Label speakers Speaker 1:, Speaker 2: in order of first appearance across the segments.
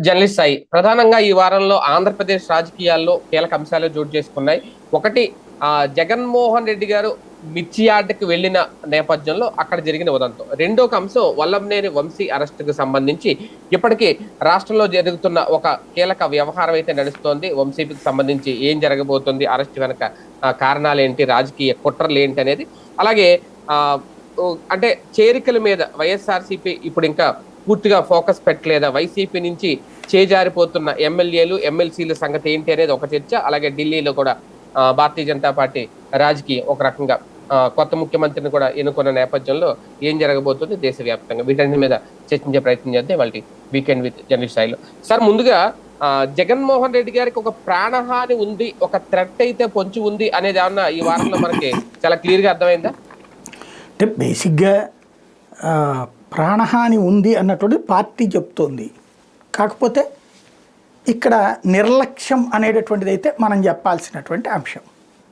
Speaker 1: Journalist Sai ప్రధానంగా ఈ వారంలో ఆంధ్రప్రదేశ్ రాజకీయాల్లో కీలక అంశాలు చోటు చేసుకున్నాయి. ఒకటి, జగన్మోహన్ రెడ్డి గారు మిర్చి యార్డ్కి వెళ్లిన నేపథ్యంలో అక్కడ జరిగిన ఉదంతం. రెండో అంశం వల్లంనేని వంశీ అరెస్టుకు సంబంధించి ఇప్పటికీ రాష్ట్రంలో జరుగుతున్న ఒక కీలక వ్యవహారం అయితే నడుస్తోంది. వంశీకి సంబంధించి ఏం జరగబోతుంది, అరెస్ట్ వెనక కారణాలు ఏంటి, రాజకీయ కుట్రలు ఏంటి అనేది, అలాగే ఆ అంటే చేరికల మీద వైఎస్ఆర్సీపీ ఇప్పుడు ఇంకా పూర్తిగా ఫోకస్ పెట్టలేదా, వైసీపీ నుంచి చేజారిపోతున్న ఎమ్మెల్యేలు ఎమ్మెల్సీల సంగతి ఏంటి అనేది ఒక చర్చ. అలాగే ఢిల్లీలో కూడా భారతీయ జనతా పార్టీ రాజకీయం ఒక రకంగా కొత్త ముఖ్యమంత్రిని కూడా ఎన్నుకున్న నేపథ్యంలో ఏం జరగబోతుంది దేశవ్యాప్తంగా, వీటన్నిటి మీద చర్చించే ప్రయత్నం చేద్దాం వాళ్ళ వీకెండ్ విత్ జర్నలిస్ట్ స్థాయిలో. సార్, ముందుగా జగన్మోహన్ రెడ్డి గారికి ఒక ప్రాణహాని ఉంది, ఒక థ్రెట్ అయితే పొంచి ఉంది అనేది ఏమన్నా ఈ వారంలో మనకి చాలా క్లియర్ గా అర్థమైందా?
Speaker 2: అంటే బేసిక్గా ప్రాణహాని ఉంది అన్నటువంటి పార్టీ చెప్తోంది. కాకపోతే ఇక్కడ నిర్లక్ష్యం అనేటటువంటిది అయితే మనం చెప్పాల్సినటువంటి అంశం.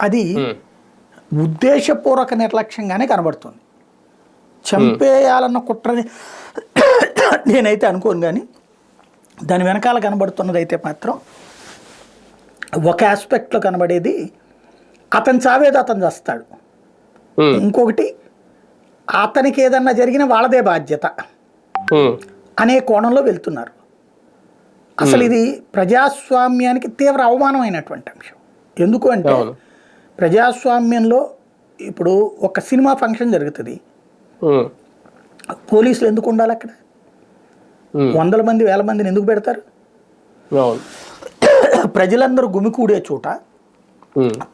Speaker 2: అది ఉద్దేశపూర్వక నిర్లక్ష్యంగానే కనబడుతుంది. చంపేయాలన్న కుట్రని నేనైతే అనుకోను, కానీ దాని వెనకాల కనబడుతున్నది అయితే మాత్రం ఒక ఆస్పెక్ట్లో కనబడేది అతను చావేది అతను చేస్తాడు, ఇంకొకటి అతనికి ఏదన్నా జరిగిన వాళ్ళదే బాధ్యత అనే కోణంలో వెళ్తున్నారు. అసలు ఇది ప్రజాస్వామ్యానికి తీవ్ర అవమానమైనటువంటి అంశం. ఎందుకు అంటే ప్రజాస్వామ్యంలో ఇప్పుడు ఒక సినిమా ఫంక్షన్ జరుగుతుంది, పోలీసులు ఎందుకు ఉండాలి అక్కడ? వందల మంది వేల మందిని ఎందుకు పెడతారు? ప్రజలందరూ గుమికూడే చోట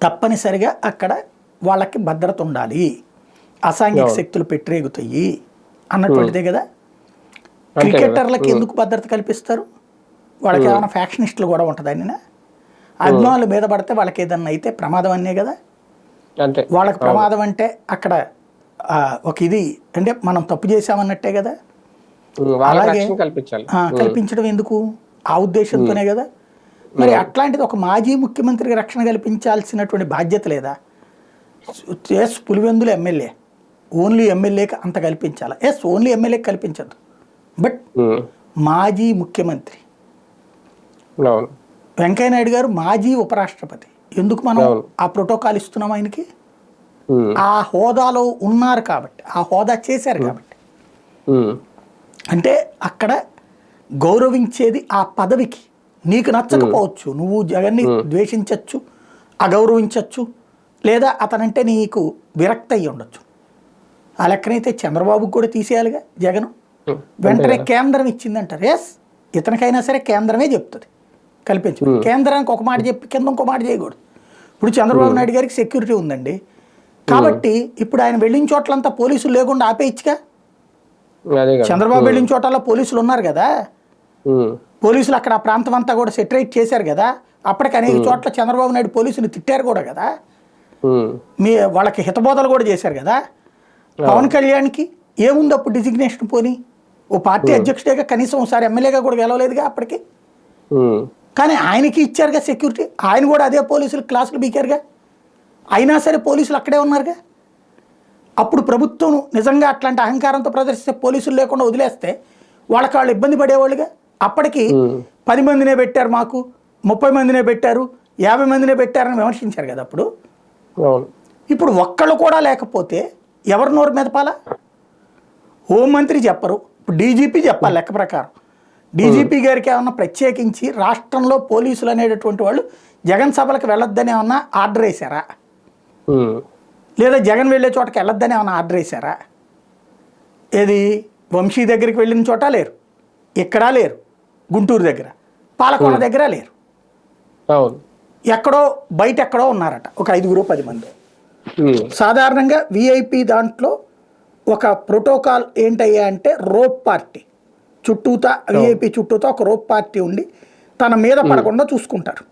Speaker 2: తప్పనిసరిగా అక్కడ వాళ్ళకి భద్రత ఉండాలి, అసాంఘిక శక్తులు పెట్టరేగుతాయి అన్నటువంటిదే కదా. క్రికెటర్లకి ఎందుకు భద్రత కల్పిస్తారు? వాళ్ళకి ఏమైనా ఫ్యాక్షనిస్టులు కూడా ఉంటుందని అభిమానులు మీద పడితే వాళ్ళకి ఏదన్నా అయితే ప్రమాదం అనే కదా. వాళ్ళకి ప్రమాదం అంటే అక్కడ ఒక ఇది అంటే మనం తప్పు చేసామన్నట్టే కదా. అలాగే కల్పించడం ఎందుకు? ఆ ఉద్దేశంతోనే కదా. మరి అట్లాంటిది ఒక మాజీ ముఖ్యమంత్రికి రక్షణ కల్పించాల్సినటువంటి బాధ్యత లేదా? ఎస్, పులివెందులు ఎమ్మెల్యే, ఓన్లీ ఎమ్మెల్యేకి అంత కల్పించాలి. ఎస్, ఓన్లీ ఎమ్మెల్యేకి కల్పించద్దు, బట్ మాజీ ముఖ్యమంత్రి వెంకయ్యనాయుడు గారు మాజీ ఉపరాష్ట్రపతి, ఎందుకు మనం ఆ ప్రోటోకాల్ ఇస్తున్నాం? ఆయనకి ఆ హోదాలో ఉన్నారు కాబట్టి, ఆ హోదా చేశారు కాబట్టి. అంటే అక్కడ గౌరవించేది ఆ పదవికి. నీకు నచ్చకపోవచ్చు, నువ్వు జగన్ని ద్వేషించవచ్చు, అగౌరవించవచ్చు, లేదా అతనంటే నీకు విరక్తి అయ్యి ఉండొచ్చు. ఆ లెక్కనైతే చంద్రబాబుకి కూడా తీసేయాలిగా జగన్. వెంటనే కేంద్రం ఇచ్చిందంటారు. ఎస్, ఇతనికైనా సరే కేంద్రమే చెప్తుంది కల్పించు. కేంద్రానికి ఒక మాట చెప్పి కింద ఇంకో మాట చేయకూడదు. ఇప్పుడు చంద్రబాబు నాయుడు గారికి సెక్యూరిటీ ఉందండి, కాబట్టి ఇప్పుడు ఆయన వెళ్ళిన చోట్లంతా పోలీసులు లేకుండా ఆపేయచ్చుగా. చంద్రబాబు వెళ్ళిన చోట్ల పోలీసులు ఉన్నారు కదా, పోలీసులు అక్కడ ఆ ప్రాంతం అంతా కూడా సెటరేట్ చేశారు కదా. అప్పటికి అనేక చోట్ల చంద్రబాబు నాయుడు పోలీసులు తిట్టారు కూడా కదా, వాళ్ళకి హితబోధలు కూడా చేశారు కదా. పవన్ కళ్యాణ్కి ఏముంది అప్పుడు డిజిగ్నేషన్? పోనీ ఓ పార్టీ అధ్యక్షుడిగా కనీసం ఒకసారి ఎమ్మెల్యేగా కూడా గెలవలేదుగా అప్పటికి. కానీ ఆయనకి ఇచ్చారుగా సెక్యూరిటీ, ఆయన కూడా అదే పోలీసులు క్లాసులు బీకారుగా. అయినా సరే పోలీసులు అక్కడే ఉన్నారుగా. అప్పుడు ప్రభుత్వం నిజంగా అట్లాంటి అహంకారంతో ప్రదర్శిస్తే పోలీసులు లేకుండా వదిలేస్తే వాళ్ళకి వాళ్ళు ఇబ్బంది పడేవాళ్ళుగా. అప్పటికి 10 మందినే పెట్టారు, మాకు 30 మందినే పెట్టారు, 50 మందినే పెట్టారని విమర్శించారు కదా అప్పుడు. ఇప్పుడు ఒక్కళ్ళు కూడా లేకపోతే ఎవరి నోరు మెదపాలా? హోంమంత్రి చెప్పరు, ఇప్పుడు డీజీపీ చెప్పాలి లెక్క ప్రకారం. డీజీపీ గారికి ఏమన్నా ప్రత్యేకించి రాష్ట్రంలో పోలీసులు అనేటటువంటి వాళ్ళు జగన్ సభలకు వెళ్ళొద్దని ఏమన్నా ఆర్డర్ వేశారా? లేదా జగన్ వెళ్ళే చోటకి వెళ్ళొద్దని ఏమన్నా ఆర్డర్ వేశారా? ఏది వంశీ దగ్గరికి వెళ్ళిన చోట లేరు, ఎక్కడా లేరు, గుంటూరు దగ్గర, పాలకొండ దగ్గర లేరు, ఎక్కడో బయట ఎక్కడో ఉన్నారట ఒక 5-10 మంది. సాధారణంగా విఐపి దాంట్లో ఒక ప్రోటోకాల్ ఏంటయ్యా అంటే రోప్ పార్టీ చుట్టూతా, విఐపి చుట్టూతా ఒక రోప్ పార్టీ ఉండి తన మీద పడకుండా చూసుకుంటారు.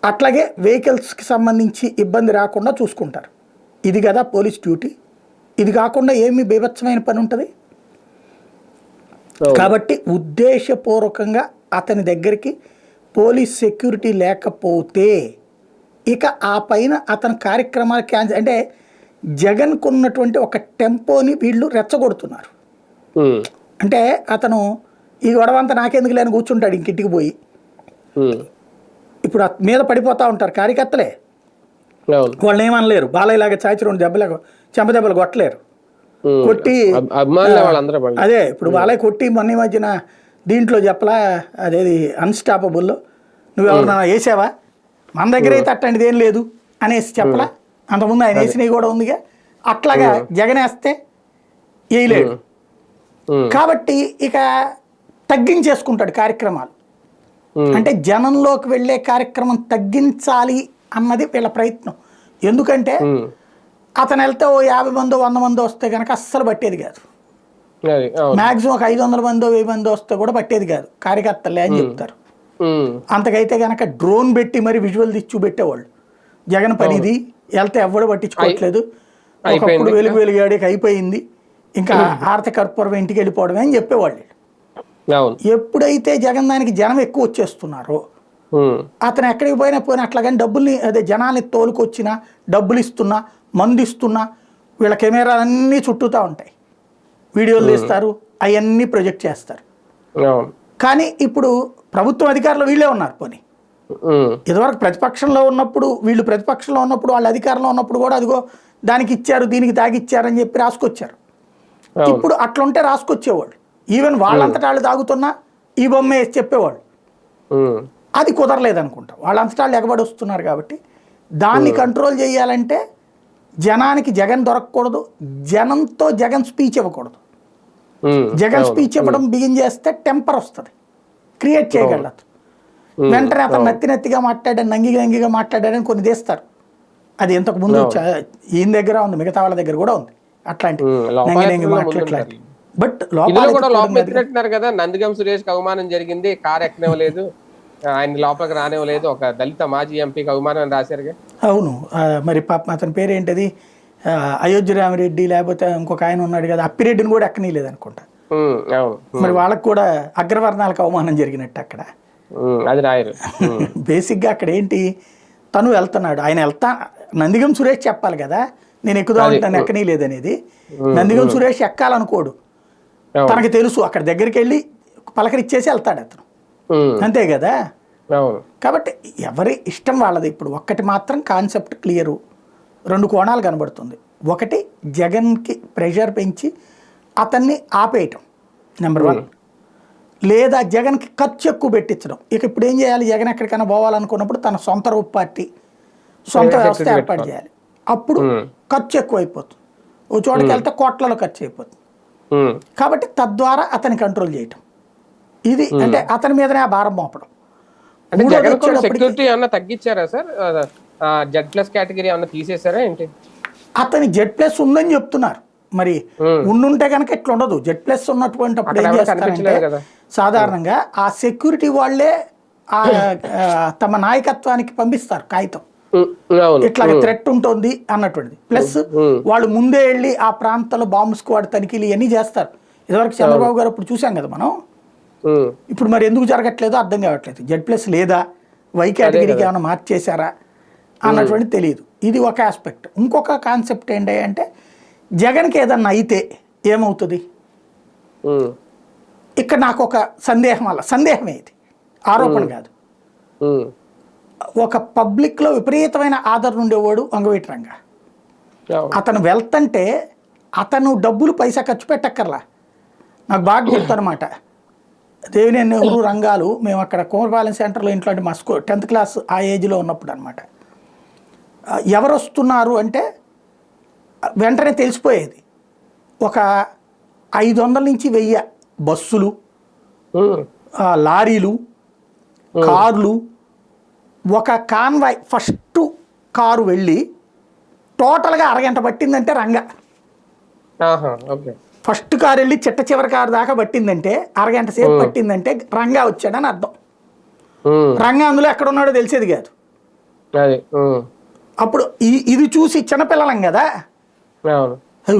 Speaker 2: అట్లాగే వెహికల్స్కి సంబంధించి ఇబ్బంది రాకుండా చూసుకుంటారు. ఇది కదా పోలీస్ డ్యూటీ. ఇది కాకుండా ఏమి బీభత్సమైన పని ఉంటుంది? కాబట్టి ఉద్దేశపూర్వకంగా అతని దగ్గరికి పోలీస్ సెక్యూరిటీ లేకపోతే ఇక ఆ పైన అతని కార్యక్రమాలు క్యాన్సిల్. అంటే జగన్కు ఉన్నటువంటి ఒక టెంపోని వీళ్ళు రెచ్చగొడుతున్నారు. అంటే అతను ఈ గొడవ అంతా నాకెందుకు లేని కూర్చుంటాడు ఇంకింటికి పోయి. ఇప్పుడు మీద పడిపోతూ ఉంటారు కార్యకర్తలే, వాళ్ళని ఏమనలేరు. బాలయ్యలాగా చాచి 2 దెబ్బలు చెంపదెబ్బలు కొట్టలేరు, కొట్టి అదే ఇప్పుడు బాలయ్య కొట్టి మొన్న మధ్యన దీంట్లో చెప్పలా అదేది అన్స్టాపబుల్లో నువ్వెవరన్నా వేసావా, మన దగ్గర అయితే అట్లాంటిది ఏం లేదు అనేసి చెప్పలా. అంతకుముందు ఆయన వేసినవి కూడా ఉందిగా. అట్లాగా జగన్ వేస్తే వేయలేడు కాబట్టి ఇక తగ్గించేసుకుంటాడు కార్యక్రమాలు. అంటే జనంలోకి వెళ్ళే కార్యక్రమం తగ్గించాలి అన్నది వీళ్ళ ప్రయత్నం. ఎందుకంటే అతను వెళ్తే ఓ 50 మందో 100 మందో వస్తే కనుక అస్సలు పట్టేది కాదు. మ్యాక్సిమం ఒక 500 మందో 1000 మందో వస్తే కూడా పట్టేది కాదు, కార్యకర్తలే అని చెప్తారు. అంతకైతే కనుక డ్రోన్ పెట్టి మరి విజువల్ తీసి చూపెట్టేవాళ్ళు. జగన్ పనిది, వెళ్తే ఎవడు పట్టించుకోవట్లేదు, ఒకప్పుడు వెలుగాడికి అయిపోయింది, ఇంకా ఆర్థిక కర్పూరం ఇంటికి వెళ్ళిపోవడమే అని చెప్పేవాళ్ళు. ఎప్పుడైతే జగన్ దానికి జనం ఎక్కువ వచ్చేస్తున్నారో అతను ఎక్కడికి పోయినా అట్లాగని డబ్బుల్ని అదే జనాన్ని తోలుకొచ్చినా, డబ్బులు ఇస్తున్నా, మందు ఇస్తున్నా, వీళ్ళ కెమెరాలన్నీ చుట్టూతా ఉంటాయి, వీడియోలు తీస్తారు, అవన్నీ ప్రొజెక్ట్ చేస్తారు. కానీ ఇప్పుడు ప్రభుత్వం అధికారులు వీళ్ళే ఉన్నారు. పోనీ ఇదివరకు ప్రతిపక్షంలో ఉన్నప్పుడు వీళ్ళు ప్రతిపక్షంలో ఉన్నప్పుడు వాళ్ళు అధికారంలో ఉన్నప్పుడు కూడా అదిగో దానికి ఇచ్చారు దీనికి తాగిచ్చారని చెప్పి రాసుకొచ్చారు. ఇప్పుడు అట్లుంటే రాసుకొచ్చేవాళ్ళు. ఈవెన్ వాళ్ళంతటా వాళ్ళు తాగుతున్నా ఈ బొమ్మ వేసి చెప్పేవాళ్ళు. అది కుదరలేదనుకుంటా, వాళ్ళంతటా వాళ్ళు ఎగబడి వస్తున్నారు. కాబట్టి దాన్ని కంట్రోల్ చేయాలంటే జనానికి జగన్ దొరకకూడదు, జనంతో జగన్ స్పీచ్ ఇవ్వకూడదు. జగన్ స్పీచ్ ఇవ్వడం బిగిన్ చేస్తే టెంపర్ వస్తుంది, క్రియేట్ చేయగలదు. వెంటనే అతను నత్తిగా మాట్లాడాడు, నంగిగా మాట్లాడాడని కొన్ని తీస్తారు. అది ఇంతకు ముందు ఈయన దగ్గర ఉంది, మిగతా వాళ్ళ దగ్గర కూడా ఉంది అట్లాంటి నంగి మాట్లాడలేదు. బట్
Speaker 1: లోపల కదా నందిగం సురేష్ అవమానం జరిగింది, కారు ఎక్కనివ్వలేదు, ఆయన లోపలికి రానివ్వలేదు, ఒక దళిత మాజీ ఎంపీకి అవమానం రాశారుగా.
Speaker 2: అవును, మరి పాప అతని పేరు ఏంటది, అయోధ్య రామిరెడ్డి లేకపోతే ఇంకొక ఆయన ఉన్నాడు కదా, అప్పిరెడ్డిని కూడా ఎక్కనీయలేదు అనుకుంటా. మరి వాళ్ళకి కూడా అగ్రవర్ణాలకు అవమానం జరిగినట్టు అక్కడ.
Speaker 1: అది రాయరు.
Speaker 2: బేసిక్గా అక్కడ ఏంటి, తను వెళ్తున్నాడు, ఆయన నందిగం సురేష్ చెప్పాలి కదా నేను ఎక్కుదాం నన్ను ఎక్కనీయలేదు అనేది. నందిగం సురేష్ ఎక్కాలనుకోడు, తనకి తెలుసు, అక్కడ దగ్గరికి వెళ్ళి పలకరిచ్చేసి వెళ్తాడు అతను, అంతే కదా. కాబట్టి ఎవరి ఇష్టం వాళ్ళది. ఇప్పుడు ఒక్కటి మాత్రం కాన్సెప్ట్ క్లియరు, 2 కోణాలు కనబడుతుంది. ఒకటి జగన్కి ప్రెషర్ పెంచి అతన్ని ఆపేయటం నెంబర్ 1, లేదా జగన్కి ఖర్చు ఎక్కువ పెట్టించడం. ఇక ఇప్పుడు ఏం చేయాలి, జగన్ ఎక్కడికైనా పోవాలనుకున్నప్పుడు తన సొంత రూప పార్టీ, సొంత వ్యవస్థ ఏర్పాటు చేయాలి. అప్పుడు ఖర్చు ఎక్కువ అయిపోతుంది, ఓ చోటకి వెళ్తే కోట్లలో ఖర్చు అయిపోతుంది. కాబట్టి తద్వారా అతని కంట్రోల్ చేయటం, ఇది అంటే అతని మీదనే ఆ భారం మోపడం.
Speaker 1: సెక్యూరిటీ ఏమన్నా తగ్గించారా సార్, Z+ కేటగిరీ ఏమన్నా తీసేసారా ఏంటి?
Speaker 2: అతని Z+ ఉందని చెప్తున్నారు, మరి ఉండుంటే కనుక ఇట్లా ఉండదు. Z+ ఉన్నటువంటి అప్పుడు ఏం చేస్తారంటే సాధారణంగా ఆ సెక్యూరిటీ వాళ్ళే తమ నాయకత్వానికి పంపిస్తారు కాగితం, ఇట్లాగ థ్రెట్ ఉంటుంది అన్నటువంటిది. ప్లస్ వాళ్ళు ముందే వెళ్ళి ఆ ప్రాంతంలో బాంబు స్క్వాడ్ తనిఖీలు ఇవన్నీ చేస్తారు. ఇదివరకు చంద్రబాబు గారు అప్పుడు చూసాం కదా మనం. ఇప్పుడు మరి ఎందుకు జరగట్లేదో అర్థం కావట్లేదు. Z+ లేదా Y కేటగిరీకి ఏమైనా మార్చేశారా అన్నటువంటి తెలియదు. ఇది ఒక ఆస్పెక్ట్. ఇంకొక కాన్సెప్ట్ ఏంటి అంటే జగన్కి ఏదన్నా అయితే ఏమవుతుంది, ఇక్కడ నాకు ఒక సందేహం, అలా సందేహమే, ఇది ఆరోపణ కాదు. ఒక పబ్లిక్లో విపరీతమైన ఆదరణ ఉండేవాడు అంగవీటి రంగా, అతను వెళ్తుంటే అతను డబ్బులు పైసా ఖర్చు పెట్టక్కర్లా. నాకు బాగా గుర్తనమాట, దేవినేని నెహ్రూ రంగాలు మేము అక్కడ కుమరపాలెం సెంటర్లో ఇంట్లో మా 10th క్లాస్ ఆ ఏజ్లో ఉన్నప్పుడు అనమాట. ఎవరు వస్తున్నారు అంటే వెంటనే తెలిసిపోయేది. ఒక 500 నుంచి 1000 బస్సులు, లారీలు, కార్లు, ఒక కాన్వాయ్. ఫస్ట్ కారు వెళ్ళి టోటల్గా అరగంట పట్టిందంటే రంగా. ఫస్ట్ కారు వెళ్ళి చివరి కారు దాకా పట్టిందంటే అరగంట సేపు పట్టిందంటే రంగా వచ్చాడని అర్థం. రంగా అందులో ఎక్కడ ఉన్నాడో తెలిసేది కాదు. అప్పుడు ఇది చూసి చిన్నపిల్లలం కదా,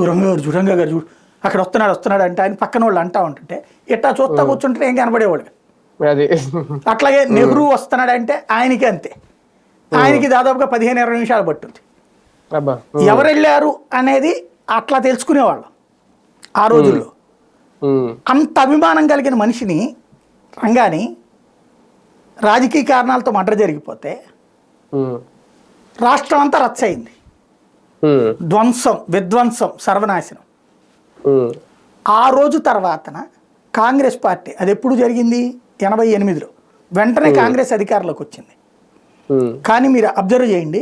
Speaker 2: రంగా గారు చూడు అక్కడ వస్తున్నాడు అంటే ఆయన పక్కన వాళ్ళు అంటా ఉంటుంటే ఇట్టా చూస్తా కూర్చుంటే ఏం కనబడేవాడు. అట్లాగే నెహ్రూ వస్తున్నాడంటే ఆయనకి అంతే, ఆయనకి దాదాపుగా 15-20 నిమిషాలు పట్టుంది. ఎవరు వెళ్ళారు అనేది అట్లా తెలుసుకునేవాళ్ళం ఆ రోజుల్లో. అంత అభిమానం కలిగిన మనిషిని రంగాని రాజకీయ కారణాలతో మర్డర్ జరిగిపోతే రాష్ట్రం అంతా రచ్చయింది, ధ్వంసం, విధ్వంసం, సర్వనాశనం. ఆ రోజు తర్వాతన కాంగ్రెస్ పార్టీ, అది ఎప్పుడు జరిగింది 88లో, వెంటనే కాంగ్రెస్ అధికారంలోకి వచ్చింది. కానీ మీరు అబ్జర్వ్ చేయండి,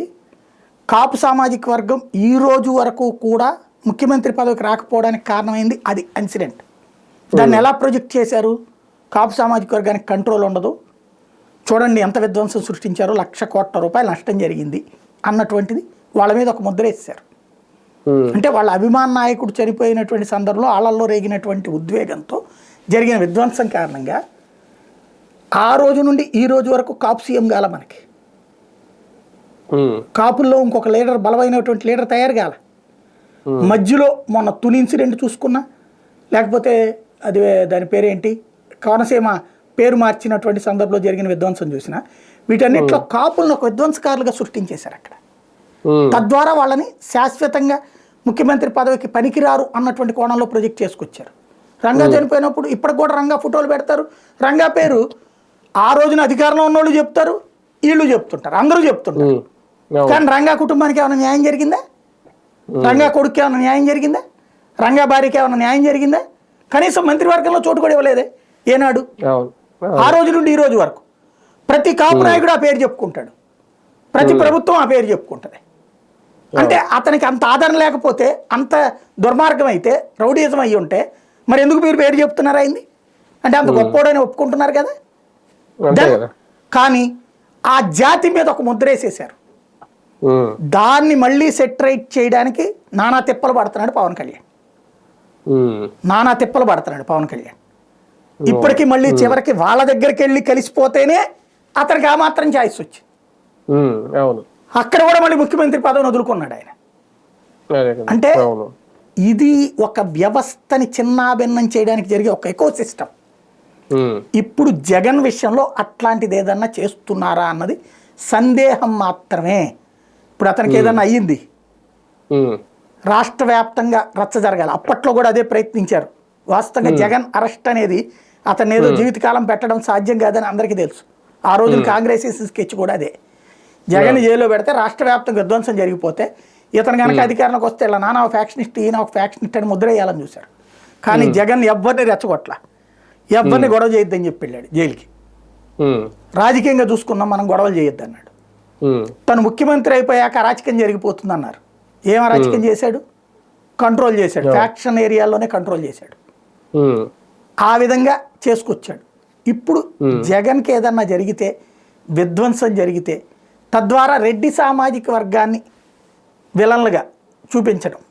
Speaker 2: కాపు సామాజిక వర్గం ఈ రోజు వరకు కూడా ముఖ్యమంత్రి పదవికి రాకపోవడానికి కారణమైంది అది ఇన్సిడెంట్. దాన్ని ఎలా ప్రొజెక్ట్ చేశారు? కాపు సామాజిక వర్గానికి కంట్రోల్ ఉండదు, చూడండి ఎంత విధ్వంసం సృష్టించారో, 1,00,000 కోట్ల రూపాయలు నష్టం జరిగింది అన్నటువంటిది వాళ్ళ మీద ఒక ముద్ర వేశారు. అంటే వాళ్ళ అభిమాన నాయకుడు చనిపోయినటువంటి సందర్భంలో వాళ్ళల్లో రేగినటువంటి ఉద్వేగంతో జరిగిన విధ్వంసం కారణంగా ఆ రోజు నుండి ఈ రోజు వరకు కాపు సీఎం కాల. మనకి కాపుల్లో ఇంకొక లీడర్, బలమైనటువంటి లీడర్ తయారు కాల. మధ్యలో మొన్న తుని ఇన్సిడెంట్ చూసుకున్నా, లేకపోతే అది దాని పేరేంటి, కోనసీమ పేరు మార్చినటువంటి సందర్భంలో జరిగిన విధ్వంసం చూసిన, వీటన్నిటిలో కాపులను ఒక విధ్వంసకారులుగా సృష్టించేశారు అక్కడ. తద్వారా వాళ్ళని శాశ్వతంగా ముఖ్యమంత్రి పదవికి పనికిరారు అన్నటువంటి కోణంలో ప్రొజెక్ట్ చేసుకొచ్చారు. రంగా చనిపోయినప్పుడు ఇప్పటికి కూడా రంగా ఫోటోలు పెడతారు, రంగా పేరు ఆ రోజున అధికారంలో ఉన్నోళ్ళు చెప్తారు, వీళ్ళు చెప్తుంటారు, అందరూ చెప్తుంటారు. కానీ రంగా కుటుంబానికి ఏమైనా న్యాయం జరిగిందా? రంగా కొడుకు ఏమైనా న్యాయం జరిగిందా? రంగా భార్యకి ఏమైనా న్యాయం జరిగిందా? కనీసం మంత్రివర్గంలో చోటు కూడా ఇవ్వలేదే ఏనాడు. ఆ రోజు నుండి ఈ రోజు వరకు ప్రతి కాపు నాయకుడు ఆ పేరు చెప్పుకుంటాడు, ప్రతి ప్రభుత్వం ఆ పేరు చెప్పుకుంటుంది. అంటే అతనికి అంత ఆదరణ లేకపోతే, అంత దుర్మార్గం అయితే, రౌడీజం అయ్యి ఉంటే మరి ఎందుకు మీరు పేరు చెప్తున్నారు అయింది అంటే? అంత గొప్పోడని ఒప్పుకుంటున్నారు కదా. కానీ ఆ జాతి మీద ఒక ముద్ర వేసేసారు. దాన్ని మళ్ళీ సెటరైట్ చేయడానికి నానా తిప్పలు పడుతున్నాడు పవన్ కళ్యాణ్, నానా తిప్పలు పడుతున్నాడు పవన్ కళ్యాణ్. ఇప్పటికీ మళ్ళీ చివరికి వాళ్ళ దగ్గరికి వెళ్ళి కలిసిపోతేనే అతనికి ఆ మాత్రం ఛాయిస్ వచ్చింది. అక్కడ కూడా మళ్ళీ ముఖ్యమంత్రి పదవిని వదులుకున్నాడు ఆయన. అంటే ఇది ఒక వ్యవస్థని చిన్నాభిన్నం చేయడానికి జరిగే ఒక ఎకో సిస్టమ్. ఇప్పుడు జగన్ విషయంలో అట్లాంటిది ఏదన్నా చేస్తున్నారా అన్నది సందేహం మాత్రమే. ఇప్పుడు అతనికి ఏదన్నా అయ్యింది, రాష్ట్ర వ్యాప్తంగా రచ్చ జరగాలి, అప్పట్లో కూడా అదే ప్రయత్నించారు. వాస్తవంగా జగన్ అరెస్ట్ అనేది అతన్ని ఏదో జీవితకాలం పెట్టడం సాధ్యం కాదని అందరికీ తెలుసు. ఆ రోజున కాంగ్రెస్ స్కెచ్ కూడా అదే. జగన్ జైల్లో పెడితే రాష్ట్ర వ్యాప్తంగా విధ్వంసం జరిగిపోతే ఇతను కనుక అధికారంలోకి వస్తే ఇలా నానా ఫ్యాక్షనిస్ట్, ఈయన ఒక ఫ్యాక్షనిస్ట్ అని ముద్ర వేయాలని చూశారు. కానీ జగన్ ఎవరిని రెచ్చగొట్ల, ఎవరిని గొడవ చేయొద్దని చెప్పి వెళ్ళాడు జైలుకి. రాజకీయంగా చూసుకున్నాం మనం, గొడవలు చేయొద్దు అన్నాడు. తను ముఖ్యమంత్రి అయిపోయాక అరాచకం జరిగిపోతుంది అన్నారు. ఏం అరాచకం చేశాడు? కంట్రోల్ చేశాడు, ఫ్యాక్షన్ ఏరియాలోనే కంట్రోల్ చేశాడు. ఆ విధంగా చేసుకొచ్చాడు. ఇప్పుడు జగన్కి ఏదన్నా జరిగితే, విధ్వంసం జరిగితే, తద్వారా రెడ్డి సామాజిక వర్గాన్ని విలన్లుగా చూపించడం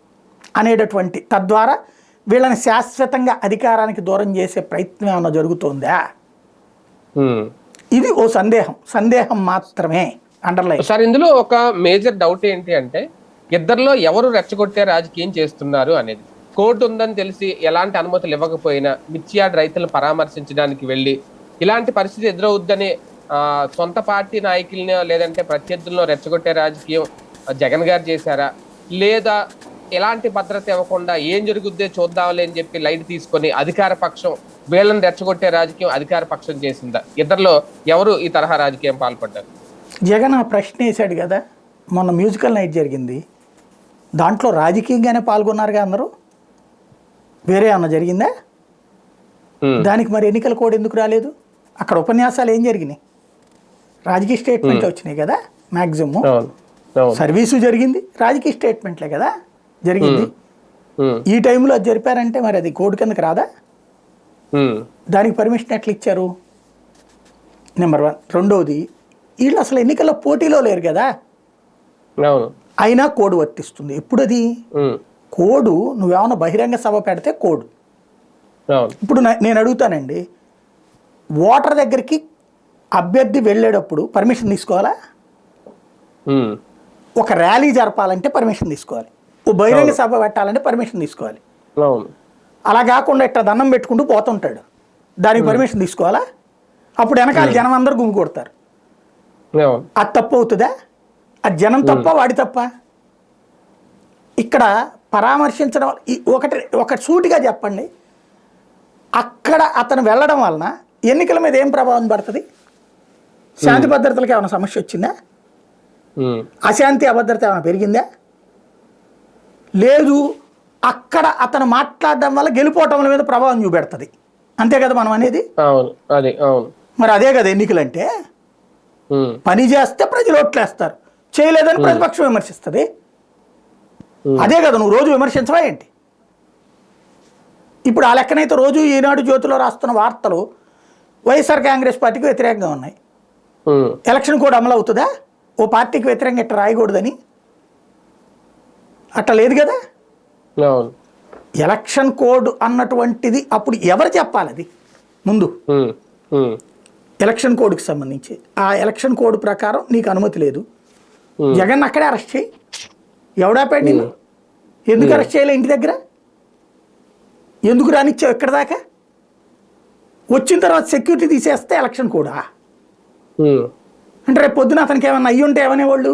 Speaker 2: అనేటటువంటి, తద్వారా వీళ్ళని శాశ్వతంగా అధికారానికి దూరం చేసే ప్రయత్నం ఏమైనా జరుగుతుందా? ఇది ఓ సందేహం మాత్రమే అండర్లైన్.
Speaker 1: సార్, ఇందులో ఒక మేజర్ డౌట్ ఏంటి అంటే, ఇద్దరిలో ఎవరు రెచ్చగొట్టే రాజకీయం చేస్తున్నారు అనేది. కోర్టు ఉందని తెలిసి ఎలాంటి అనుమతులు ఇవ్వకపోయినా మిర్చియార్డ్ రైతులను పరామర్శించడానికి వెళ్ళి ఇలాంటి పరిస్థితి ఎదురవుద్దని సొంత పార్టీ నాయకుల్ని లేదంటే ప్రత్యర్థులను రెచ్చగొట్టే రాజకీయం జగన్ గారు చేశారా, లేదా ఎలాంటి భద్రత ఇవ్వకుండా ఏం జరుగుద్దో చూద్దాంలే అని చెప్పి లైట్ తీసుకొని అధికార పక్షం వీళ్ళని రెచ్చగొట్టే రాజకీయం అధికార పక్షం చేసిందా? ఇద్దరిలో ఎవరు ఈ తరహా రాజకీయం పాల్పడ్డారు?
Speaker 2: జగన్ ఆ ప్రశ్న వేశాడు కదా, మొన్న మ్యూజికల్ నైట్ జరిగింది, దాంట్లో రాజకీయంగానే పాల్గొన్నారుగా అందరూ, వేరే ఏమన్నా జరిగిందా? దానికి మరి ఎన్నికల కోడ్ ఎందుకు రాలేదు? అక్కడ ఉపన్యాసాలు ఏం జరిగినాయి? రాజకీయ స్టేట్మెంట్ వచ్చినాయి కదా మ్యాక్సిమం. సర్వీసు జరిగింది, రాజకీయ స్టేట్మెంట్లే కదా జరిగింది. ఈ టైంలో అది జరిపారంటే మరి అది కోడ్ కిందకి రాదా? దానికి పర్మిషన్ ఎట్లా ఇచ్చారు? నెంబర్ 1. రెండవది, వీళ్ళు అసలు ఎన్నికల్లో పోటీలో లేరు కదా, అయినా కోడ్ వర్తిస్తుంది. ఎప్పుడు అది కోడు? నువ్వేమన్నా బహిరంగ సభ పెడితే కోడ్. ఇప్పుడు నేను అడుగుతానండి, ఓటర్ దగ్గరికి అభ్యర్థి వెళ్ళేటప్పుడు పర్మిషన్ తీసుకోవాలా? ఒక ర్యాలీ జరపాలంటే పర్మిషన్ తీసుకోవాలి, ఓ బహిరంగ సభ పెట్టాలంటే పర్మిషన్ తీసుకోవాలి. అలా కాకుండా ఇట్లా దండం పెట్టుకుంటూ పోతుంటాడు, దానికి పర్మిషన్ తీసుకోవాలా? అప్పుడు వెనకాల జనం అందరూ గుమ్మి కొడతారు. అది తప్పు అవుతుందా? అది జనం తప్ప, వాడి తప్ప? ఇక్కడ పరామర్శించడం ఒకటి సూటిగా చెప్పండి, అక్కడ అతను వెళ్ళడం వలన ఎన్నికల మీద ఏం ప్రభావం పడుతుంది? శాంతి భద్రతలకు ఏమైనా సమస్య వచ్చిందా? అశాంతి అభద్రత ఏమైనా పెరిగిందా? లేదు. అక్కడ అతను మాట్లాడడం వల్ల గెలుపోవటం మీద ప్రభావం చూపెడుతుంది, అంతే కదా మనం అనేది. మరి అదే కదా ఎన్నికలు అంటే. పని చేస్తే ప్రజలు ఓట్లేస్తారు, చేయలేదని ప్రతిపక్షం విమర్శిస్తుంది. అదే కదా నువ్వు రోజు విమర్శించవా ఏంటి? ఇప్పుడు ఆ లెక్కనైతే రోజు ఈనాడు జ్యోతిలో రాస్తున్న వార్తలు వైఎస్ఆర్ కాంగ్రెస్ పార్టీకి వ్యతిరేకంగా ఉన్నాయి. ఎలక్షన్ కోడ్ అమలు అవుతుందా? ఓ పార్టీకి వ్యతిరేకంగా ఇట్లా రాయకూడదని అట్లా లేదు కదా. ఎలక్షన్ కోడ్ అన్నటువంటిది అప్పుడు ఎవరు చెప్పాలి? అది ముందు ఎలక్షన్ కోడ్కి సంబంధించి ఆ ఎలక్షన్ కోడ్ ప్రకారం నీకు అనుమతి లేదు, జగన్ అక్కడే అరెస్ట్ చేయి. ఎవడాపాడు నిన్ను? ఎందుకు అరెస్ట్ చేయలే? ఇంటి దగ్గర ఎందుకు రానిచ్చావు? ఎక్కడ దాకా వచ్చిన తర్వాత సెక్యూరిటీ తీసేస్తే ఎలక్షన్ కోడా అంటే రేపు పొద్దున అతనికి ఏమన్నా అయ్యి ఉంటే ఏమనేవాళ్ళు?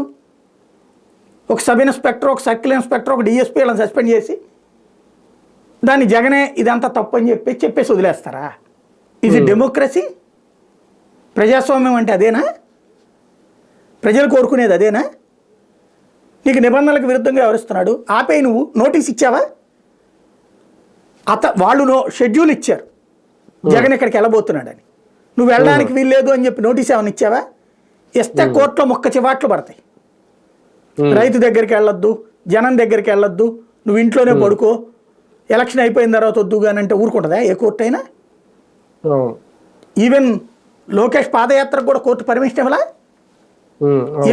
Speaker 2: ఒక సబ్ ఇన్స్పెక్టర్, ఒక సర్కిల్ ఇన్స్పెక్టర్, ఒక డిఎస్పీ వాళ్ళని సస్పెండ్ చేసి దాన్ని జగనే ఇదంతా తప్పు అని చెప్పేసి వదిలేస్తారా? ఇది డెమోక్రసీ, ప్రజాస్వామ్యం అంటే అదేనా? ప్రజలు కోరుకునేది అదేనా? నీకు నిబంధనలకు విరుద్ధంగా వ్యవహరిస్తున్నాడు, ఆపే. నువ్వు నోటీస్ ఇచ్చావా? వాళ్ళు షెడ్యూల్ ఇచ్చారు జగన్ ఇక్కడికి వెళ్ళబోతున్నాడని, నువ్వు వెళ్ళడానికి వీల్లేదు అని చెప్పి నోటీస్ ఏమైనా ఇచ్చావా? ఇస్తే కోర్టులో మొక్క చివాట్లు పడతాయి. రైతు దగ్గరికి వెళ్ళొద్దు, జనం దగ్గరికి వెళ్ళొద్దు, నువ్వు ఇంట్లోనే పడుకో, ఎలక్షన్ అయిపోయిన తర్వాత వద్దు కానీ అంటే ఊరుకుంటుందా ఏ కోర్టు అయినా? ఈవెన్ లోకేష్ పాదయాత్రకు కూడా కోర్టు పర్మిషన్ ఇవ్వలా?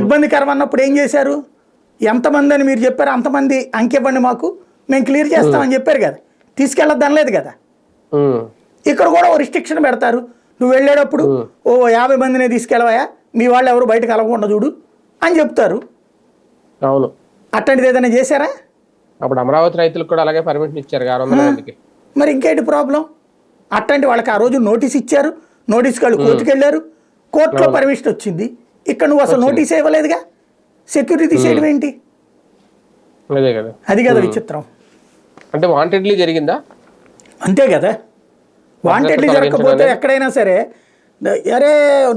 Speaker 2: ఇబ్బందికరం అన్నప్పుడు ఏం చేశారు? ఎంతమంది అని మీరు చెప్పారు, అంతమంది అంకెవ్వండి మాకు, మేము క్లియర్ చేస్తామని చెప్పారు కదా, తీసుకెళ్ళొద్దు అనలేదు కదా. ఇక్కడ కూడా ఓ రిస్ట్రిక్షన్ పెడతారు, నువ్వు వెళ్ళేటప్పుడు ఓ 50 మందినే తీసుకెళ్ళవయా, మీ వాళ్ళు ఎవరు బయటకు వెళ్ళకుండా చూడు అని చెప్తారు.
Speaker 1: అవును,
Speaker 2: అట్లాంటిది ఏదైనా చేశారా?
Speaker 1: అప్పుడు అమరావతి రైతులకు కూడా అలాగే పర్మిషన్ ఇచ్చారు 600 మందికి.
Speaker 2: మరి ఇంకేంటి ప్రాబ్లం? అట్లాంటి వాళ్ళకి ఆ రోజు నోటీస్ ఇచ్చారు, నోటీస్ వాళ్ళు కోర్టుకు వెళ్ళారు, కోర్టులో పర్మిషన్ వచ్చింది. ఇక్కడ నువ్వు అసలు నోటీస్ ఇవ్వలేదుగా, సెక్యూరిటీ తీసేయడం ఏంటి? అది కదా విచిత్రం.
Speaker 1: అంటే వాంటెడ్లీ జరిగిందా?
Speaker 2: అంతే కదా. వాంటెడ్లీ జరగకపోతే ఎక్కడైనా సరే, అరే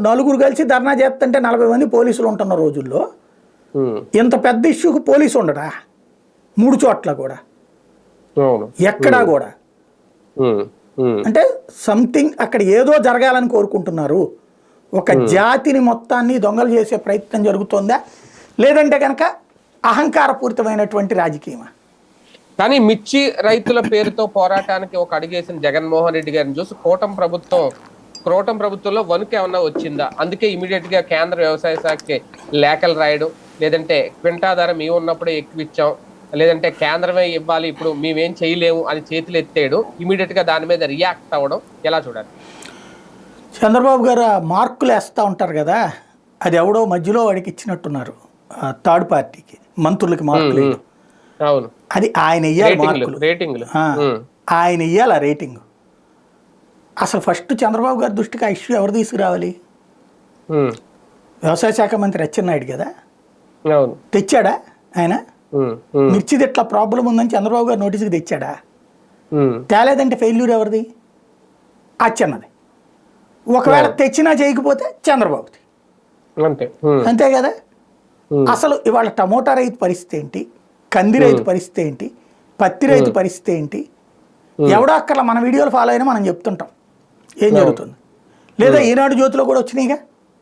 Speaker 2: నలుగురు కలిసి ధర్నా చేస్తుంటే 40 మంది పోలీసులు ఉంటున్న రోజుల్లో ఇంత పెద్ద ఇష్యూకి పోలీసు ఉండడా? 3 చోట్ల కూడా, ఎక్కడా కూడా. అంటే సంథింగ్ అక్కడ ఏదో జరగాలని కోరుకుంటున్నారు. ఒక జాతిని మొత్తాన్ని దొంగలు చేసే ప్రయత్నం జరుగుతుందా, లేదంటే కనుక అహంకారపూరితమైనటువంటి రాజకీయమా?
Speaker 1: కానీ మిర్చి రైతుల పేరుతో పోరాటానికి ఒక అడుగేసిన జగన్మోహన్ రెడ్డి గారిని చూసి కూటమి ప్రభుత్వంలో వణుకు ఏమన్నా వచ్చిందా? అందుకే ఇమీడియట్ గా కేంద్ర వ్యవసాయ శాఖకి లేఖలు రాయడం, లేదంటే క్వింటాధారం మేము ఉన్నప్పుడే ఎక్కువ ఇచ్చాం, లేదంటే కేంద్రమే ఇవ్వాలి, ఇప్పుడు మేమేం చేయలేము అని చేతులు ఎత్తేయడం, ఇమీడియట్ గా దాని మీద రియాక్ట్ అవ్వడం ఎలా చూడాలి?
Speaker 2: చంద్రబాబు గారు మార్కులు వేస్తూ ఉంటారు కదా, అది ఎవడో మధ్యలో వాడికి ఇచ్చినట్టున్నారు, థర్డ్ పార్టీకి, మంత్రులకి మార్కులు.
Speaker 1: అవును,
Speaker 2: అది ఆయన ఇయ్యాలి మార్కులు, ఆయన ఇయ్యాలి రేటింగ్. అసలు ఫస్ట్ చంద్రబాబు గారి దృష్టికి ఆ ఇష్యూ ఎవరు తీసుకురావాలి? వ్యవసాయ శాఖ మంత్రి అచ్చెన్నాయుడు కదా, తెచ్చాడా ఆయన? మిర్చిది ఇట్లా ప్రాబ్లం ఉందని చంద్రబాబు గారు నోటీసుకి తెచ్చాడా? తేలేదంటే ఫెయిల్యూర్ ఎవరిది? అచ్చెన్నది. ఒకవేళ తెచ్చినా చేయకపోతే చంద్రబాబుది, అంతే కదా. అసలు ఇవాళ టమోటా రైతు పరిస్థితి ఏంటి, కంది రైతు పరిస్థితి ఏంటి, పత్తి రైతు పరిస్థితి ఏంటి? ఎవడో అక్కడ మన వీడియోలు ఫాలో అయినా మనం చెప్తుంటాం ఏం జరుగుతుంది. లేదా ఈనాడు జ్యోతిలో కూడా వచ్చినాయిగా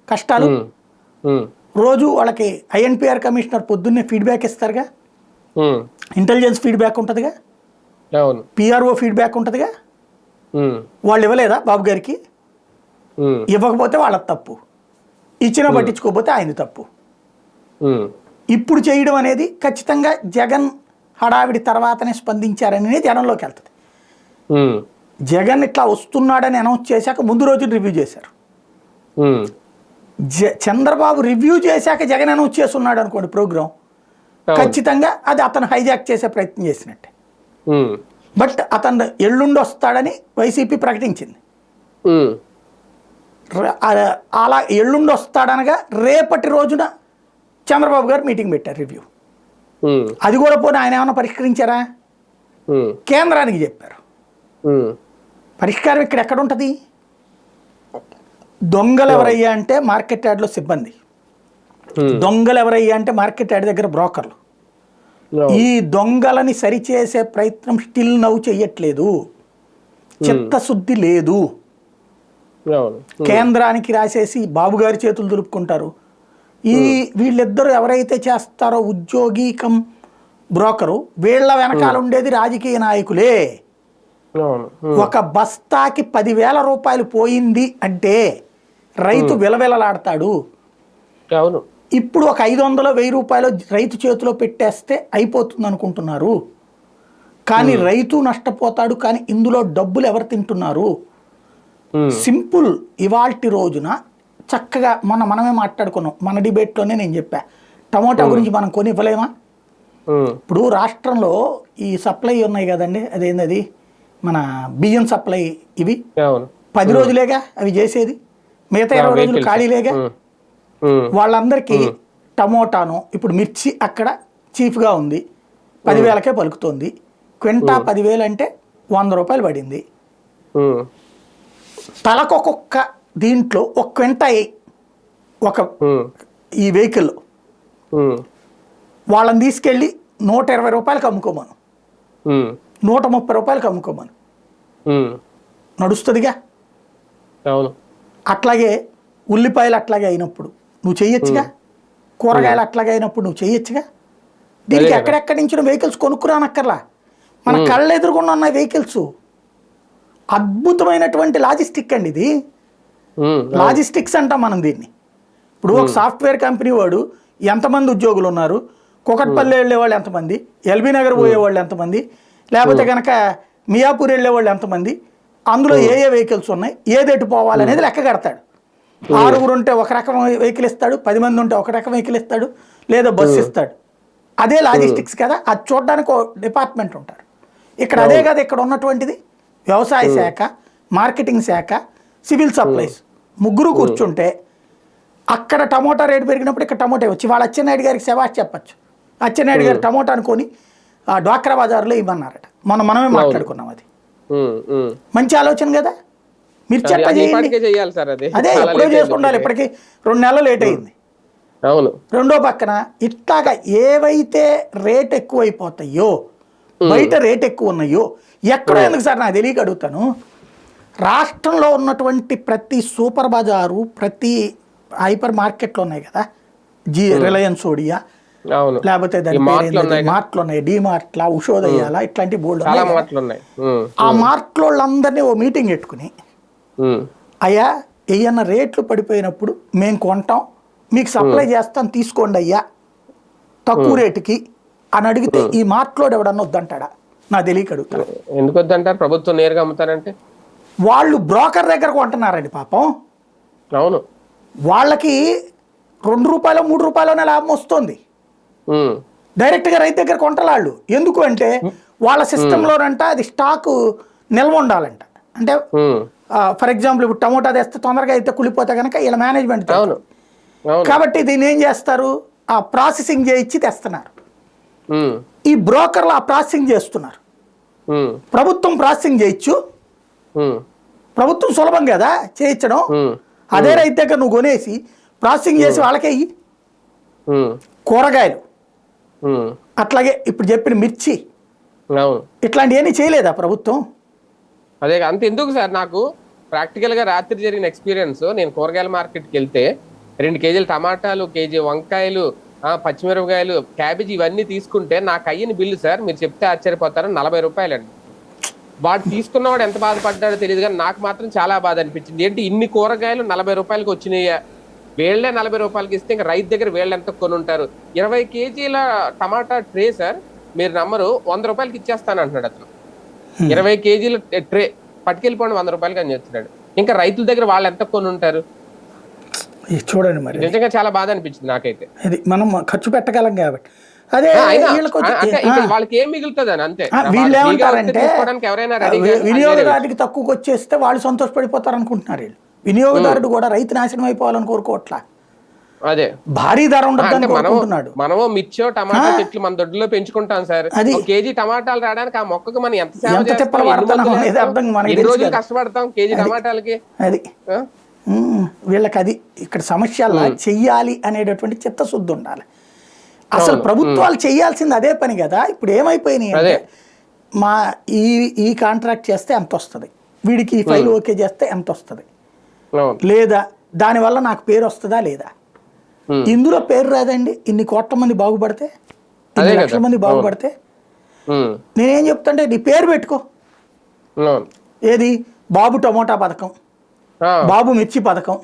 Speaker 2: కష్టాలు. రోజు వాళ్ళకి ఐఎన్పిఆర్ కమిషనర్ పొద్దున్నే ఫీడ్బ్యాక్ ఇస్తారుగా, ఇంటెలిజెన్స్ ఫీడ్బ్యాక్ ఉంటుందిగా, పిఆర్ఓ ఫీడ్బ్యాక్ ఉంటుందిగా. వాళ్ళు ఇవ్వలేదా బాబు గారికి? ఇవ్వకపోతే వాళ్ళ తప్పు, ఇచ్చినా పట్టించుకోకపోతే ఆయన తప్పు. ఇప్పుడు చేయడం అనేది ఖచ్చితంగా జగన్ హడావిడి తర్వాతనే స్పందించారని జనంలోకి వెళ్తుంది. జగన్ ఇట్లా వస్తున్నాడని అనౌన్స్ చేశాక ముందు రోజు రివ్యూ చేశారు. చంద్రబాబు రివ్యూ చేశాక జగన్ అనౌన్స్ చేస్తున్నాడు అనుకోండి ప్రోగ్రాం, ఖచ్చితంగా అది అతను హైజాక్ చేసే ప్రయత్నం చేసినట్టే. బట్ అతను ఎల్లుండి వస్తాడని వైసీపీ ప్రకటించింది. అలా ఎల్లుండి వస్తాడనగా రేపటి రోజున చంద్రబాబు గారు మీటింగ్ పెట్టారు రివ్యూ. అది కూడా పోనీ ఆయన ఏమైనా పరిష్కరించారా? కేంద్రానికి చెప్పారు. పరిష్కారం ఇక్కడ ఎక్కడ ఉంటుంది? దొంగలు ఎవరయ్యా అంటే మార్కెట్ యార్డ్లో సిబ్బంది, దొంగలు ఎవరయ్యా అంటే మార్కెట్ యార్డ్ దగ్గర బ్రోకర్లు. ఈ దొంగలని సరిచేసే ప్రయత్నం స్టిల్ నవ్వు చెయ్యట్లేదు, చిత్తశుద్ధి లేదు. కేంద్రానికి రాసేసి బాబు గారి చేతులు దులుపుకుంటారు. ఈ వీళ్ళిద్దరూ ఎవరైతే చేస్తారో ఉద్యోగి కమ్ బ్రోకరు, వీళ్ళ వెనకాల ఉండేది రాజకీయ నాయకులే. ఒక బస్తాకి 10,000 రూపాయలు పోయింది అంటే రైతు విలవిలలాడతాడు. ఇప్పుడు ఒక 500 1000 రూపాయలు రైతు చేతిలో పెట్టేస్తే అయిపోతుంది అనుకుంటున్నారు, కానీ రైతు నష్టపోతాడు. కానీ ఇందులో డబ్బులు ఎవరు తింటున్నారు? సింపుల్. ఇవాల్టి రోజున చక్కగా మనమే మాట్లాడుకున్నాం, మన డిబేట్లోనే నేను చెప్పా, టమోటా గురించి మనం కొని ఇవ్వలేమా? ఇప్పుడు రాష్ట్రంలో ఈ సప్లై ఉన్నాయి కదండి, అదేంది మన బియ్యం సప్లై, ఇవి 10 రోజులేగా అవి చేసేది, మిగతా 20 రోజులు ఖాళీలేగా. వాళ్ళందరికీ టమోటాను ఇప్పుడు మిర్చి అక్కడ చీఫ్గా ఉంది, 10,000కే పలుకుతోంది. క్వింటా 10,000 అంటే 100 రూపాయలు పడింది. తలకొక్కొక్క దీంట్లో ఒక క్వింటా ఒక ఈ వెహికల్ వాళ్ళని తీసుకెళ్ళి 120 రూపాయలకు అమ్ముకోమను, 130 రూపాయలకు అమ్ముకోమను, నడుస్తుందిగా. అట్లాగే ఉల్లిపాయలు అట్లాగే అయినప్పుడు నువ్వు చెయ్యొచ్చుగా, కూరగాయలు అట్లాగే అయినప్పుడు నువ్వు చెయ్యొచ్చుగా. దీనికి ఎక్కడెక్కడి నుంచి వెహికల్స్ కొనుక్కురానక్కర్లా, మన కళ్ళ ఎదురుగుండా ఉన్న వెహికల్స్. అద్భుతమైనటువంటి లాజిస్టిక్ అండి ఇది, లాజిస్టిక్స్ అంటాం మనం దీన్ని. ఇప్పుడు ఒక సాఫ్ట్వేర్ కంపెనీ వాడు ఎంతమంది ఉద్యోగులు ఉన్నారు, కుకట్పల్లి వెళ్ళేవాళ్ళు ఎంతమంది, ఎల్బీ నగర్ పోయేవాళ్ళు ఎంతమంది, లేకపోతే కనుక మియాపూర్ వెళ్ళేవాళ్ళు ఎంతమంది, అందులో ఏ వెహికల్స్ ఉన్నాయి, ఏదెటు పోవాలనేది లెక్క కడతాడు. 6 ఉంటే ఒక రకం వెహికల్ ఇస్తాడు, 10 మంది ఉంటే ఒక రకం వెహికల్ ఇస్తాడు, లేదా బస్సు ఇస్తాడు. అదే లాజిస్టిక్స్ కదా, అది చూడడానికి ఒక డిపార్ట్మెంట్ ఉంటారు. ఇక్కడ అదే కదా ఇక్కడ ఉన్నటువంటిది. వ్యవసాయ శాఖ, మార్కెటింగ్ శాఖ, సివిల్ సప్లైస్ ముగ్గురు కూర్చుంటే అక్కడ టమోటా రేటు పెరిగినప్పుడు ఇక్కడ టమోటా వచ్చి వాళ్ళ అచ్చెన్నాయుడు గారికి శభాష్ చెప్పచ్చు. అచ్చెన్నాయుడు గారు టమోటా అనుకొని డ్వాక్రా బజార్లో ఇవ్వన్నారట, మనమే మాట్లాడుకున్నాం. అది మంచి ఆలోచన కదా. మీరు చెట్ట చేయండి, అదే ఎప్పుడో చేసుకుంటారు. ఇప్పటికి 2 నెలలు లేట్ అయింది. రెండో పక్కన ఇట్లాగా ఏవైతే రేట్ ఎక్కువైపోతాయో, బయట రేట్ ఎక్కువ ఉన్నాయో, ఎక్కడో ఎందుకు సార్ నాకు తెలియక అడుగుతాను, రాష్ట్రంలో ఉన్నటువంటి ప్రతి సూపర్ బజారు, ప్రతి హైపర్ మార్కెట్లు ఉన్నాయి కదా, రిలయన్స్ ఓడియా, లేకపోతే దాని మార్ట్లు ఉన్నాయి, డిమార్ట్లా, ఉషోదయాల, ఇట్లాంటి బోర్డు ఉన్నాయి. ఆ మార్ట్లో వాళ్ళందరినీ ఓ మీటింగ్ పెట్టుకుని, అయ్యా ఏయన్నా రేట్లు పడిపోయినప్పుడు మేము కొంటాం, మీకు సప్లై చేస్తాం, తీసుకోండి అయ్యా తక్కువ రేటుకి అని అడిగితే ఈ మార్ట్లోడు ఎవడన్నా వద్దంటాడా? నాకు తెలియక అడుగుతాడు.
Speaker 1: ఎందుకు వద్దంటారు? ప్రభుత్వం నేరుగా అమ్ముతారంటే
Speaker 2: వాళ్ళు బ్రోకర్ దగ్గర కొంటున్నారండి పాపం.
Speaker 1: అవును,
Speaker 2: వాళ్ళకి 2 రూపాయలు 3 రూపాయలనే లాభం వస్తుంది. డైరెక్ట్గా రైతు దగ్గర కొంటలాళ్ళు. ఎందుకు అంటే వాళ్ళ సిస్టంలోనంట అది స్టాకు నిల్వ ఉండాలంట. అంటే ఫర్ ఎగ్జాంపుల్ ఇప్పుడు టమోటా తెస్తే తొందరగా అయితే కుళ్ళిపోతే కనుక వీళ్ళ మేనేజ్మెంట్, కాబట్టి దీన్ని ఏం చేస్తారు, ఆ ప్రాసెసింగ్ చేయించి తెస్తున్నారు. ఈ బ్రోకర్లు ఆ ప్రాసెసింగ్ చేస్తున్నారు. ప్రభుత్వం ప్రాసెసింగ్ చేయొచ్చు, ప్రభుత్వం సులభం కదా చేయించడం. అదే రైతు దగ్గర నువ్వు కొనేసి ప్రాసెసింగ్ చేసి వాళ్ళకే ఇయ్యి. కూరగాయలు అట్లాగే ఇప్పుడు చెప్పిన మిర్చి, ఇట్లాంటివన్నీ చేయలేదా ప్రభుత్వం?
Speaker 1: అదే అంత ఎందుకు సార్, నాకు ప్రాక్టికల్ గా రాత్రి జరిగిన ఎక్స్పీరియన్స్. నేను కూరగాయల మార్కెట్కి వెళ్తే 2 కేజీలు టమాటాలు, కేజీ వంకాయలు, పచ్చిమిరపకాయలు, క్యాబేజీ ఇవన్నీ తీసుకుంటే నాకు అయ్యిన బిల్లు సార్, మీరు చెప్తే ఆశ్చర్యపోతారు, 40 రూపాయలండి. వాడు తీసుకున్నవాడు ఎంత బాధపడ్డాడో తెలియదు, కానీ నాకు మాత్రం చాలా బాధ అనిపించింది. ఏంటి ఇన్ని కూరగాయలు 40 రూపాయలకి వచ్చినాయా? వీళ్లే 40 రూపాయలకి ఇస్తే ఇంకా రైతు దగ్గర వీళ్ళు ఎంత కొని ఉంటారు? 20 కేజీల టమాటా ట్రే సార్, మీరు నమ్మరు, 100 రూపాయలకి ఇచ్చేస్తాను అంటున్నాడు అతను. 20 కేజీల ట్రే పట్టుకెళ్ళిపోండి 100 రూపాయలకి అని చెప్తున్నాడు. ఇంకా రైతుల దగ్గర వాళ్ళు ఎంత కొని ఉంటారు?
Speaker 2: చూడండి, మరి
Speaker 1: నిజంగా చాలా బాధ అనిపించింది నాకైతే.
Speaker 2: అది మనం ఖర్చు పెట్టగలం కాబట్టి. అదే
Speaker 1: వాళ్ళకి ఏం మిగులుతుంది అని అంతే.
Speaker 2: వీళ్ళు ఏమంటారంటే వినియోగదారుడికి తక్కువకి వచ్చేస్తే వాళ్ళు సంతోషపడిపోతారు అనుకుంటున్నారు వీళ్ళు. వినియోగదారుడు కూడా రైతు నాశనం అయిపోవాలని కోరుకోవట్లా,
Speaker 1: అదే
Speaker 2: భారీ ధర ఉండదు కోరుకుంటున్నాడు.
Speaker 1: మనము మిర్చో టమాటా చెట్లు మన దొడ్డులో పెంచుకుంటాం సార్. కేజీ టమాటాలు రావడానికి ఆ మొక్కకు మనం ఎంత సేవ చేస్తాం, ఎన్ని రోజులు కష్టపడతాం కేజీ టమాటాలకి.
Speaker 2: అది వీళ్ళకి అది ఇక్కడ సమస్యల్లా చెయ్యాలి అనేటటువంటి చిత్తశుద్ధి ఉండాలి. అసలు ప్రభుత్వాలు చేయాల్సింది అదే పని కదా. ఇప్పుడు ఏమైపోయినాయి అంటే మా ఈ కాంట్రాక్ట్ చేస్తే ఎంత వస్తుంది, వీడికి ఈ ఫైల్ ఓకే చేస్తే ఎంత వస్తుంది, లేదా దానివల్ల నాకు పేరు వస్తుందా లేదా. ఇందులో పేరు రాదండి. ఇన్ని కోట్ల మంది బాగుపడితే, ఇన్ని లక్షల మంది బాగుపడితే నేనేం చెప్తాంటే నీ పేరు పెట్టుకో. ఏది బాబు టమోటా పథకం, బాబు మిర్చి పథకం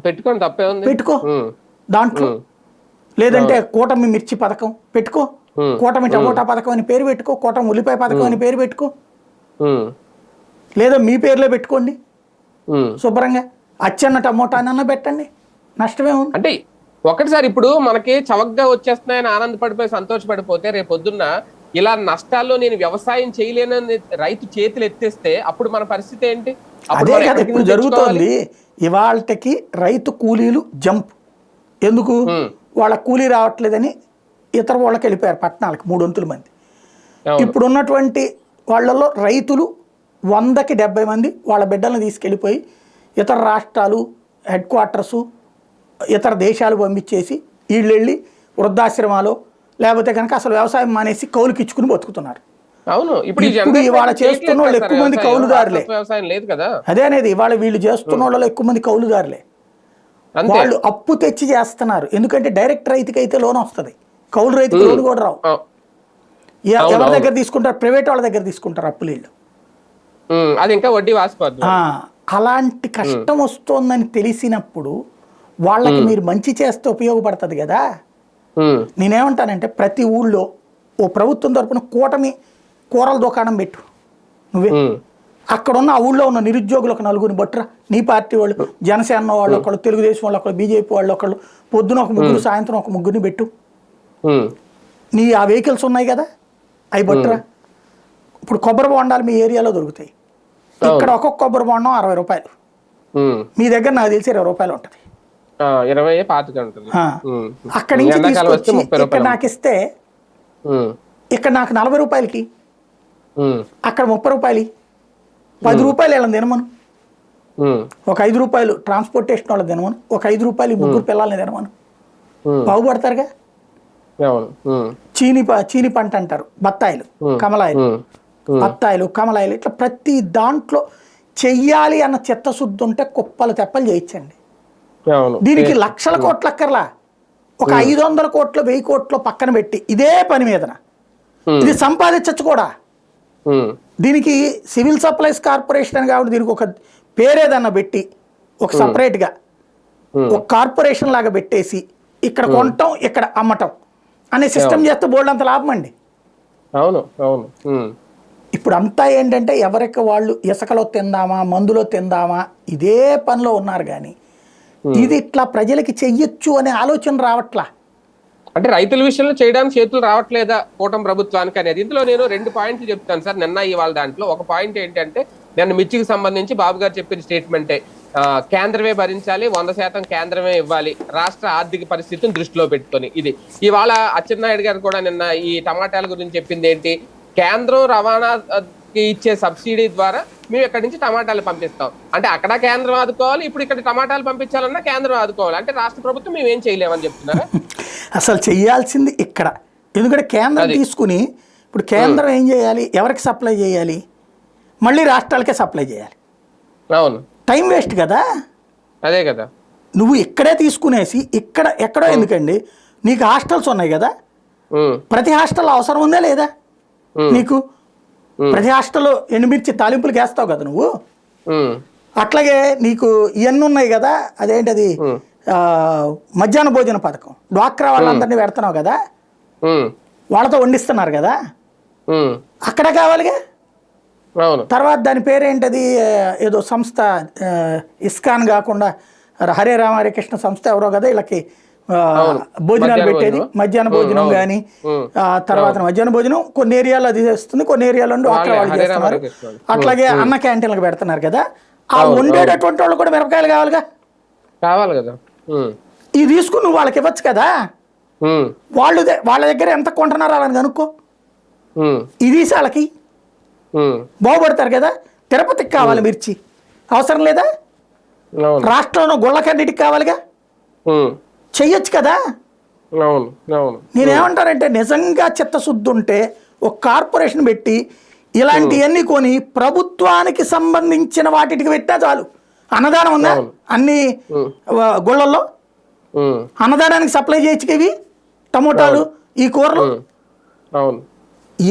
Speaker 1: పెట్టుకోండి, తప్పే ఉంది,
Speaker 2: పెట్టుకో దాంట్లో. లేదంటే కూటమి మిర్చి పథకం పెట్టుకో, కూటమి టమోటా పథకం అని పేరు పెట్టుకో, కూటమి ఉల్లిపాయ పథకం అని పేరు పెట్టుకో, లేదా మీ పేర్లో పెట్టుకోండి శుభ్రంగా. అచ్చన్న టమోటా అన్న పెట్టండి, నష్టమే ఉంది.
Speaker 1: అంటే ఒకటిసారి ఇప్పుడు మనకి చవకగా వచ్చేస్తున్నాయని ఆనందపడిపోయి సంతోషపడిపోతే రేపు పొద్దున్న ఇలా నష్టాల్లో నేను వ్యవసాయం చేయలేనని రైతు చేతులు ఎత్తేస్తే అప్పుడు మన పరిస్థితి ఏంటి?
Speaker 2: అదే కదా ఇప్పుడు జరుగుతోంది. ఇవాళకి రైతు కూలీలు జంప్. ఎందుకు? వాళ్ళ కూలీ రావట్లేదని ఇతర వాళ్ళకి వెళ్ళిపోయారు పట్టణాలకు 300 మంది. ఇప్పుడు ఉన్నటువంటి వాళ్ళల్లో రైతులు 100కి 70 మంది వాళ్ళ బిడ్డలను తీసుకెళ్ళిపోయి ఇతర రాష్ట్రాలు, హెడ్ క్వార్టర్సు, ఇతర దేశాలు పంపించేసి వీళ్ళు వెళ్ళి వృద్ధాశ్రమాలు లేకపోతే కనుక అసలు వ్యవసాయం మానేసి కౌలుకి ఇచ్చుకుని బతుకుతున్నారు.
Speaker 1: అవును, ఇప్పుడు
Speaker 2: ఇవాళ చేస్తున్న వాళ్ళు ఎక్కువ మంది కౌలుదారులే.
Speaker 1: వ్యవసాయం లేదు కదా,
Speaker 2: అదే అనేది. ఇవాళ వీళ్ళు చేస్తున్న వాళ్ళు ఎక్కువ మంది కౌలుదారులే. వాళ్ళు అప్పు తెచ్చి చేస్తున్నారు. ఎందుకంటే డైరెక్ట్ రైతుకి అయితే లోన్ వస్తుంది, కౌలు రైతుకి లోన్ కూడా రావు. ఎవరి దగ్గర తీసుకుంటారు? ప్రైవేట్ వాళ్ళ దగ్గర తీసుకుంటారు అప్పులు వీళ్ళు.
Speaker 1: అది ఇంకా వడ్డీ వాసిపోద్ది.
Speaker 2: అలాంటి కష్టం వస్తోందని తెలిసినప్పుడు వాళ్ళకి మీరు మంచి చేస్తే ఉపయోగపడుతుంది కదా. నేనేమంటానంటే ప్రతి ఊళ్ళో ఓ ప్రభుత్వం తరపున కూటమి కూరల దుకాణం పెట్టు నువ్వే. అక్కడ ఉన్న ఆ ఊళ్ళో ఉన్న నిరుద్యోగులు ఒక 4 బట్టురా, నీ పార్టీ వాళ్ళు, జనసేన వాళ్ళు ఒకళ్ళు, తెలుగుదేశం వాళ్ళు ఒకళ్ళు, బీజేపీ వాళ్ళు ఒకళ్ళు, పొద్దున ఒక 3 సాయంత్రం ఒక 3 పెట్టు. నీ ఆ వెహికల్స్ ఉన్నాయి కదా అవి బట్టురా. ఇప్పుడు కొబ్బరి బొండాలు మీ ఏరియాలో దొరుకుతాయి. ఇక్కడ ఒక్కొక్క కొబ్బరి బొండం 60 రూపాయలు, మీ దగ్గర నాకు తెలిసి 20 రూపాయలు ఉంటుంది.
Speaker 1: 20 ఉంటుంది.
Speaker 2: అక్కడి నుంచి తీసుకొచ్చి ఇక్కడ నాకు ఇస్తే ఇక్కడ నాకు 40 రూపాయలకి, అక్కడ 30 రూపాయలు, 10 రూపాయలు వీళ్ళని తినమను, ఒక 5 రూపాయలు ట్రాన్స్పోర్టేషన్ వాళ్ళని తినమను, ఒక 5 రూపాయలు 3 పిల్లల్ని తినమను, బాగుపడతారుగా. చీని పంట అంటారు, బత్తాయిలు, కమలాయిలు, బత్తాయిలు, కమలాయిలు, ఇట్లా ప్రతి దాంట్లో చెయ్యాలి అన్న చిత్తశుద్ధి ఉంటే కుప్పలు తెప్పలు చేయించండి. దీనికి లక్షల కోట్ల అక్కర్లా, ఒక 500 కోట్లు 1000 కోట్లు పక్కన పెట్టి ఇదే పని మీదన ఇది సంపాదించచ్చు కూడా. దీనికి సివిల్ సప్లైస్ కార్పొరేషన్ అని కాబట్టి దీనికి ఒక పేరేదన్నా పెట్టి ఒక సపరేట్గా ఒక కార్పొరేషన్ లాగా పెట్టేసి ఇక్కడ కొనటం ఇక్కడ అమ్మటం అనే సిస్టమ్ చేస్తే బోల్డ్ అంత లాభం అండి.
Speaker 1: అవును అవును.
Speaker 2: ఇప్పుడు అంతా ఏంటంటే ఎవరికి వాళ్ళు ఇసుకలో తిందామా, మందులో తిందామా, ఇదే పనిలో ఉన్నారు. కానీ ఇది ఇట్లా ప్రజలకి చెయ్యొచ్చు అనే ఆలోచన రావట్లా.
Speaker 1: అంటే రైతుల విషయంలో చేయడానికి చేతులు రావట్లేదా కూటమి ప్రభుత్వానికి అనేది? ఇందులో నేను 2 పాయింట్లు చెప్తాను సార్. నిన్న ఇవాళ దాంట్లో ఒక పాయింట్ ఏంటంటే నిన్న మిర్చికి సంబంధించి బాబు గారు చెప్పిన స్టేట్మెంటే, కేంద్రమే భరించాలి, 100% కేంద్రమే ఇవ్వాలి, రాష్ట్ర ఆర్థిక పరిస్థితిని దృష్టిలో పెట్టుకొని. ఇది ఇవాళ అచ్చెన్నాయుడు గారు కూడా నిన్న ఈ టమాటాల గురించి చెప్పింది ఏంటి, కేంద్రం రవాణాకి ఇచ్చే సబ్సిడీ ద్వారా మేము ఇక్కడి నుంచి టమాటాలు పంపిస్తాం అంటే అక్కడ కేంద్రం ఆదుకోవాలి, ఇప్పుడు ఇక్కడ టమాటాలు పంపించాలన్నా కేంద్రం ఆదుకోవాలి. అంటే రాష్ట్ర ప్రభుత్వం మేము ఏం చేయలేమని చెప్తున్నారా?
Speaker 2: అసలు చేయాల్సింది ఇక్కడ. ఎందుకంటే కేంద్రం తీసుకుని ఇప్పుడు కేంద్రం ఏం చేయాలి, ఎవరికి సప్లై చేయాలి, మళ్ళీ రాష్ట్రాలకే సప్లై చేయాలి.
Speaker 1: అవును,
Speaker 2: టైం వేస్ట్ కదా.
Speaker 1: అదే కదా,
Speaker 2: నువ్వు ఇక్కడే తీసుకునేసి ఇక్కడ ఎక్కడో ఎందుకండి, నీకు హాస్టల్స్ ఉన్నాయి కదా, ప్రతి హాస్టల్ అవసరం ఉందా లేదా నీకు? ప్రతి హాస్టల్లో ఎండుమిర్చి తాలింపులు వేస్తావు కదా నువ్వు. అట్లాగే నీకు ఇవన్నీ ఉన్నాయి కదా, అదేంటది మధ్యాహ్న భోజన పథకం, డ్వాక్రా వాళ్ళందరినీ పెడుతున్నావు కదా, వాళ్ళతో వండిస్తున్నారు కదా, అక్కడ కావాలిగా. తర్వాత దాని పేరేంటది, ఏదో సంస్థ, ఇస్కాన్ కాకుండా హరే రామ హరే కృష్ణ సంస్థ ఎవరో కదా వీళ్ళకి భోజనాలు పెట్టేది, మధ్యాహ్న భోజనం కానీ. తర్వాత మధ్యాహ్న భోజనం కొన్ని ఏరియాలో అది చేస్తుంది, కొన్ని ఏరియాలో డ్వాక్రా వాళ్ళు చేస్తున్నారు. అట్లాగే అన్న క్యాంటీన్లకు పెడుతున్నారు కదా, ఆ వండేటటువంటి వాళ్ళు కూడా మిరపకాయలు కావాలి కదా. ఇది తీసుకుని నువ్వు వాళ్ళకి ఇవ్వచ్చు కదా. వాళ్ళ దగ్గర ఎంత కొంటున్నారో వాళ్ళని కనుక్కో, ఇది వాళ్ళకి బాగుపడతారు కదా. తిరుపతికి కావాలి మిర్చి, అవసరం లేదా?
Speaker 1: అవును.
Speaker 2: రాష్ట్రంలో గుళ్ళకన్నిటికి కావాలిగా,
Speaker 1: ఉమ్.
Speaker 2: చెయ్యొచ్చు కదా.
Speaker 1: అవును. అవును.
Speaker 2: నేనేమంటానంటే నిజంగా చిత్తశుద్ధి ఉంటే ఒక కార్పొరేషన్ పెట్టి ఇలాంటివన్నీ కొని ప్రభుత్వానికి సంబంధించిన వాటికి పెట్టినా చాలు. అన్నదానం ఉందా
Speaker 1: అవును.
Speaker 2: అన్ని
Speaker 1: ఉమ్.
Speaker 2: గుళ్ళల్లో?
Speaker 1: ఉమ్.
Speaker 2: అన్నదానానికి సప్లై చేయొచ్చు ఇవి టమోటాలు,
Speaker 1: అవును.
Speaker 2: ఈ కూరలు.
Speaker 1: ఉమ్. అవును.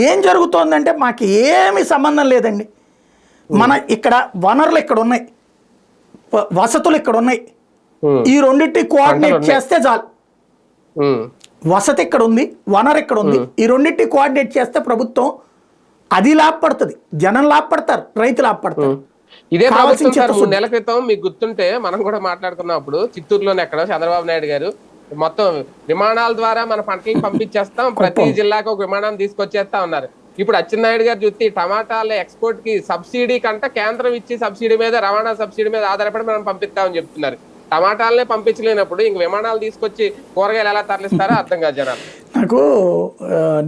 Speaker 2: ఏం జరుగుతోందంటే మాకు ఏమి సంబంధం లేదండి. మన ఇక్కడ వనరులు ఇక్కడ ఉన్నాయి, వసతులు ఇక్కడ ఉన్నాయి.
Speaker 1: ఉమ్.
Speaker 2: ఈ రెండింటిని
Speaker 1: పంటలు
Speaker 2: కోఆర్డినేట్
Speaker 1: ఉన్నాయి.
Speaker 2: చేస్తే చాలు.
Speaker 1: ఉమ్.
Speaker 2: వసతి ఇక్కడ ఉంది, వనరు ఇక్కడ ఉంది. ఈ రెండింటిని కోఆర్డినేట్ చేస్తే ప్రభుత్వం అది లాభపడుతుంది, జనం లాభపడతారు, రైతు లాభపడతారు.
Speaker 1: ఇదే
Speaker 2: కావాల్సిన
Speaker 1: ప్రభుత్వం సార్ 3
Speaker 2: చిత్తశుద్ధి.
Speaker 1: నెలల క్రితం మీకు గుర్తుంటే మనం కూడా మాట్లాడుకున్నప్పుడు చిత్తూరులోనే ఎక్కడ చంద్రబాబు నాయుడు గారు మొత్తం విమానాల ద్వారా మన పంటలకు పంపించేస్తాం, ప్రతి జిల్లాకు ఒక విమానం తీసుకొచ్చేస్తా ఉన్నారు. ఇప్పుడు అచ్చెన్నాయుడు గారు చూస్తే టమాటాల ఎక్స్పోర్ట్ కి సబ్సిడీ కంటే కేంద్రం ఇచ్చి సబ్సిడీ మీద, రవాణా సబ్సిడీ మీద ఆధారపడి మనం పంపిస్తామని చెప్తున్నారు. టమాటాలనే పంపించలేనప్పుడు ఇంక విమానాలు తీసుకొచ్చి కూరగాయలు ఎలా తరలిస్తారో అర్థం కాదు జనాలు.
Speaker 2: నాకు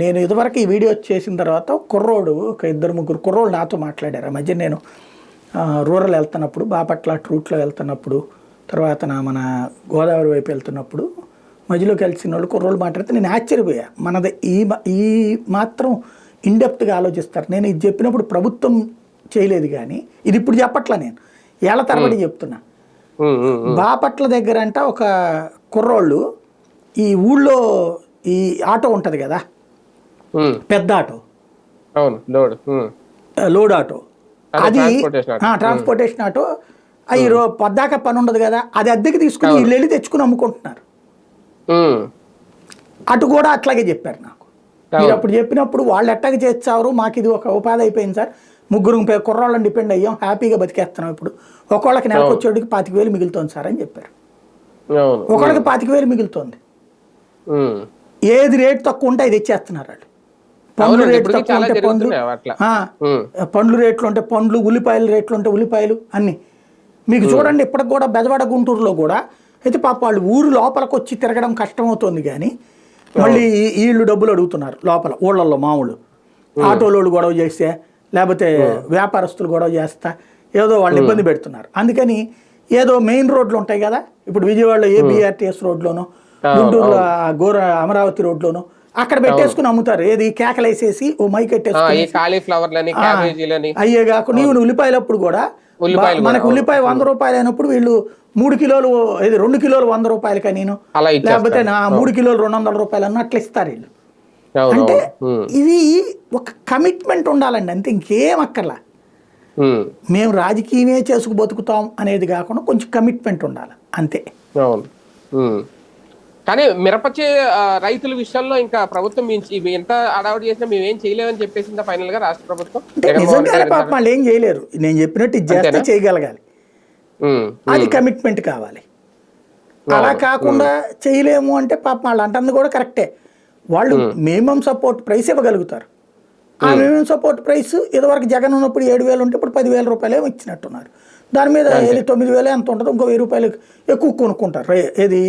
Speaker 2: నేను ఇదివరకు ఈ వీడియో చేసిన తర్వాత కుర్రోడు, ఒక 2-3 కుర్రోళ్ళు నాతో మాట్లాడారు. ఆ మధ్య నేను రూరల్ వెళ్తున్నప్పుడు, బాపట్ల రూట్లో వెళ్తున్నప్పుడు, తర్వాత మన గోదావరి వైపు వెళ్తున్నప్పుడు మధ్యలో కలిసిన వాళ్ళు కుర్రోళ్ళు మాట్లాడితే నేను ఆశ్చర్యపోయా. మనది ఈ మాత్రం ఇన్డెప్త్గా ఆలోచిస్తారు. నేను ఇది చెప్పినప్పుడు ప్రభుత్వం చేయలేదు, కానీ ఇది ఇప్పుడు చెప్పట్లా, నేను ఏళ్ల తరబడి చెప్తున్నా. బాపట్ల దగ్గర అంట ఒక కుర్రోళ్ళు ఈ ఊళ్ళో ఈ ఆటో ఉంటుంది కదా, పెద్ద ఆటో, లోడ్ ఆటో, అది ట్రాన్స్పోర్టేషన్ ఆటో, అవి పొద్దాక పని ఉండదు కదా, అది అద్దెకి తీసుకుని వీళ్ళు వెళ్ళి తెచ్చుకుని అమ్ముకుంటున్నారు. అటు కూడా అట్లాగే చెప్పారు నాకు. మీరు అప్పుడు చెప్పినప్పుడు వాళ్ళు ఎట్టగా చేస్తారు, మాకు ఇది ఒక ఉపాధి అయిపోయింది సార్, 3 కుర్రాళ్ళని డిపెండ్ అయ్యాం, హ్యాపీగా బతికేస్తున్నాం. ఇప్పుడు ఒకళ్ళకి నెలకు వచ్చేటికి 25,000 మిగులుతోంది సార్ అని చెప్పారు. ఒకళ్ళకి 25,000 మిగులుతోంది. ఏది రేటు తక్కువ ఉంటే అది తెచ్చేస్తున్నారు వాళ్ళు. పండ్లు రేట్లు తక్కువ ఉంటే పండ్లు, పండ్లు రేట్లు ఉంటే పండ్లు, ఉల్లిపాయల రేట్లు ఉంటే ఉల్లిపాయలు, అన్నీ మీకు చూడండి. ఇప్పటికి కూడా బెజవాడ, గుంటూరులో కూడా అయితే పాప వాళ్ళు ఊరు లోపలికి వచ్చి తిరగడం కష్టమవుతుంది, కానీ మళ్ళీ వీళ్ళు డబ్బులు అడుగుతున్నారు లోపల ఊళ్ళల్లో. మామూలు ఆటోలోళ్ళు గొడవ చేస్తే, లేకపోతే వ్యాపారస్తులు గొడవ చేస్తా ఏదో వాళ్ళు ఇబ్బంది పెడుతున్నారు. అందుకని ఏదో మెయిన్ రోడ్లు ఉంటాయి కదా, ఇప్పుడు విజయవాడలో BRTS రోడ్లోనో, గుంటూరులో అమరావతి రోడ్లోనో అక్కడ పెట్టేసుకుని అమ్ముతారు. ఏది కేకలేసేసి ఓ మైక్ పెట్టేసుకుని అయ్యే కాకుండా నీవు ఉల్లిపాయలప్పుడు కూడా మనకు ఉల్లిపాయ 100 రూపాయలు అయినప్పుడు వీళ్ళు 3 కిలోలు, 2 కిలోలు 100 రూపాయలకి, నేను లేకపోతే 3 కిలోలు 200 రూపాయలు అన్నట్లు ఇస్తారు వీళ్ళు. అంటే ఇది ఒక కమిట్మెంట్ ఉండాలండి, అంతే, ఇంకేం అక్కర్లా. మేము రాజకీయమే చేసుకు బతుకుతాం అనేది కాకుండా కొంచెం కమిట్మెంట్ ఉండాలి, అంతే.
Speaker 1: కానీ మిరపచే రైతుల విషయంలో ఇంకా ప్రభుత్వం ఎంత అడావుడి చేసినా మేము ఏం చేయలేమని చెప్పేసిందా ఫైనల్ గా రాష్ట్ర ప్రభుత్వం?
Speaker 2: నిజంగానే పాపం వాళ్ళు ఏం చేయలేరు. నేను చెప్పినట్టు ఇది చేస్తే చేయగలగాలి, అది కమిట్మెంట్ కావాలి. అలా కాకుండా చేయలేము అంటే పాపం వాళ్ళు అంటుంది కూడా కరెక్టే. వాళ్ళు మినిమం సపోర్ట్ ప్రైస్ ఇవ్వగలుగుతారు. ఆ మినిమం సపోర్ట్ ప్రైస్ ఇదివరకు జగన్ ఉన్నప్పుడు 7,000 ఉంటే ఇప్పుడు 10,000 రూపాయలు ఇచ్చినట్టున్నారు. దాని మీద 9,000 ఎంత ఉంటుందో ఇంకో 1,000 రూపాయలు ఎక్కువ కొనుక్కుంటారు. ఏది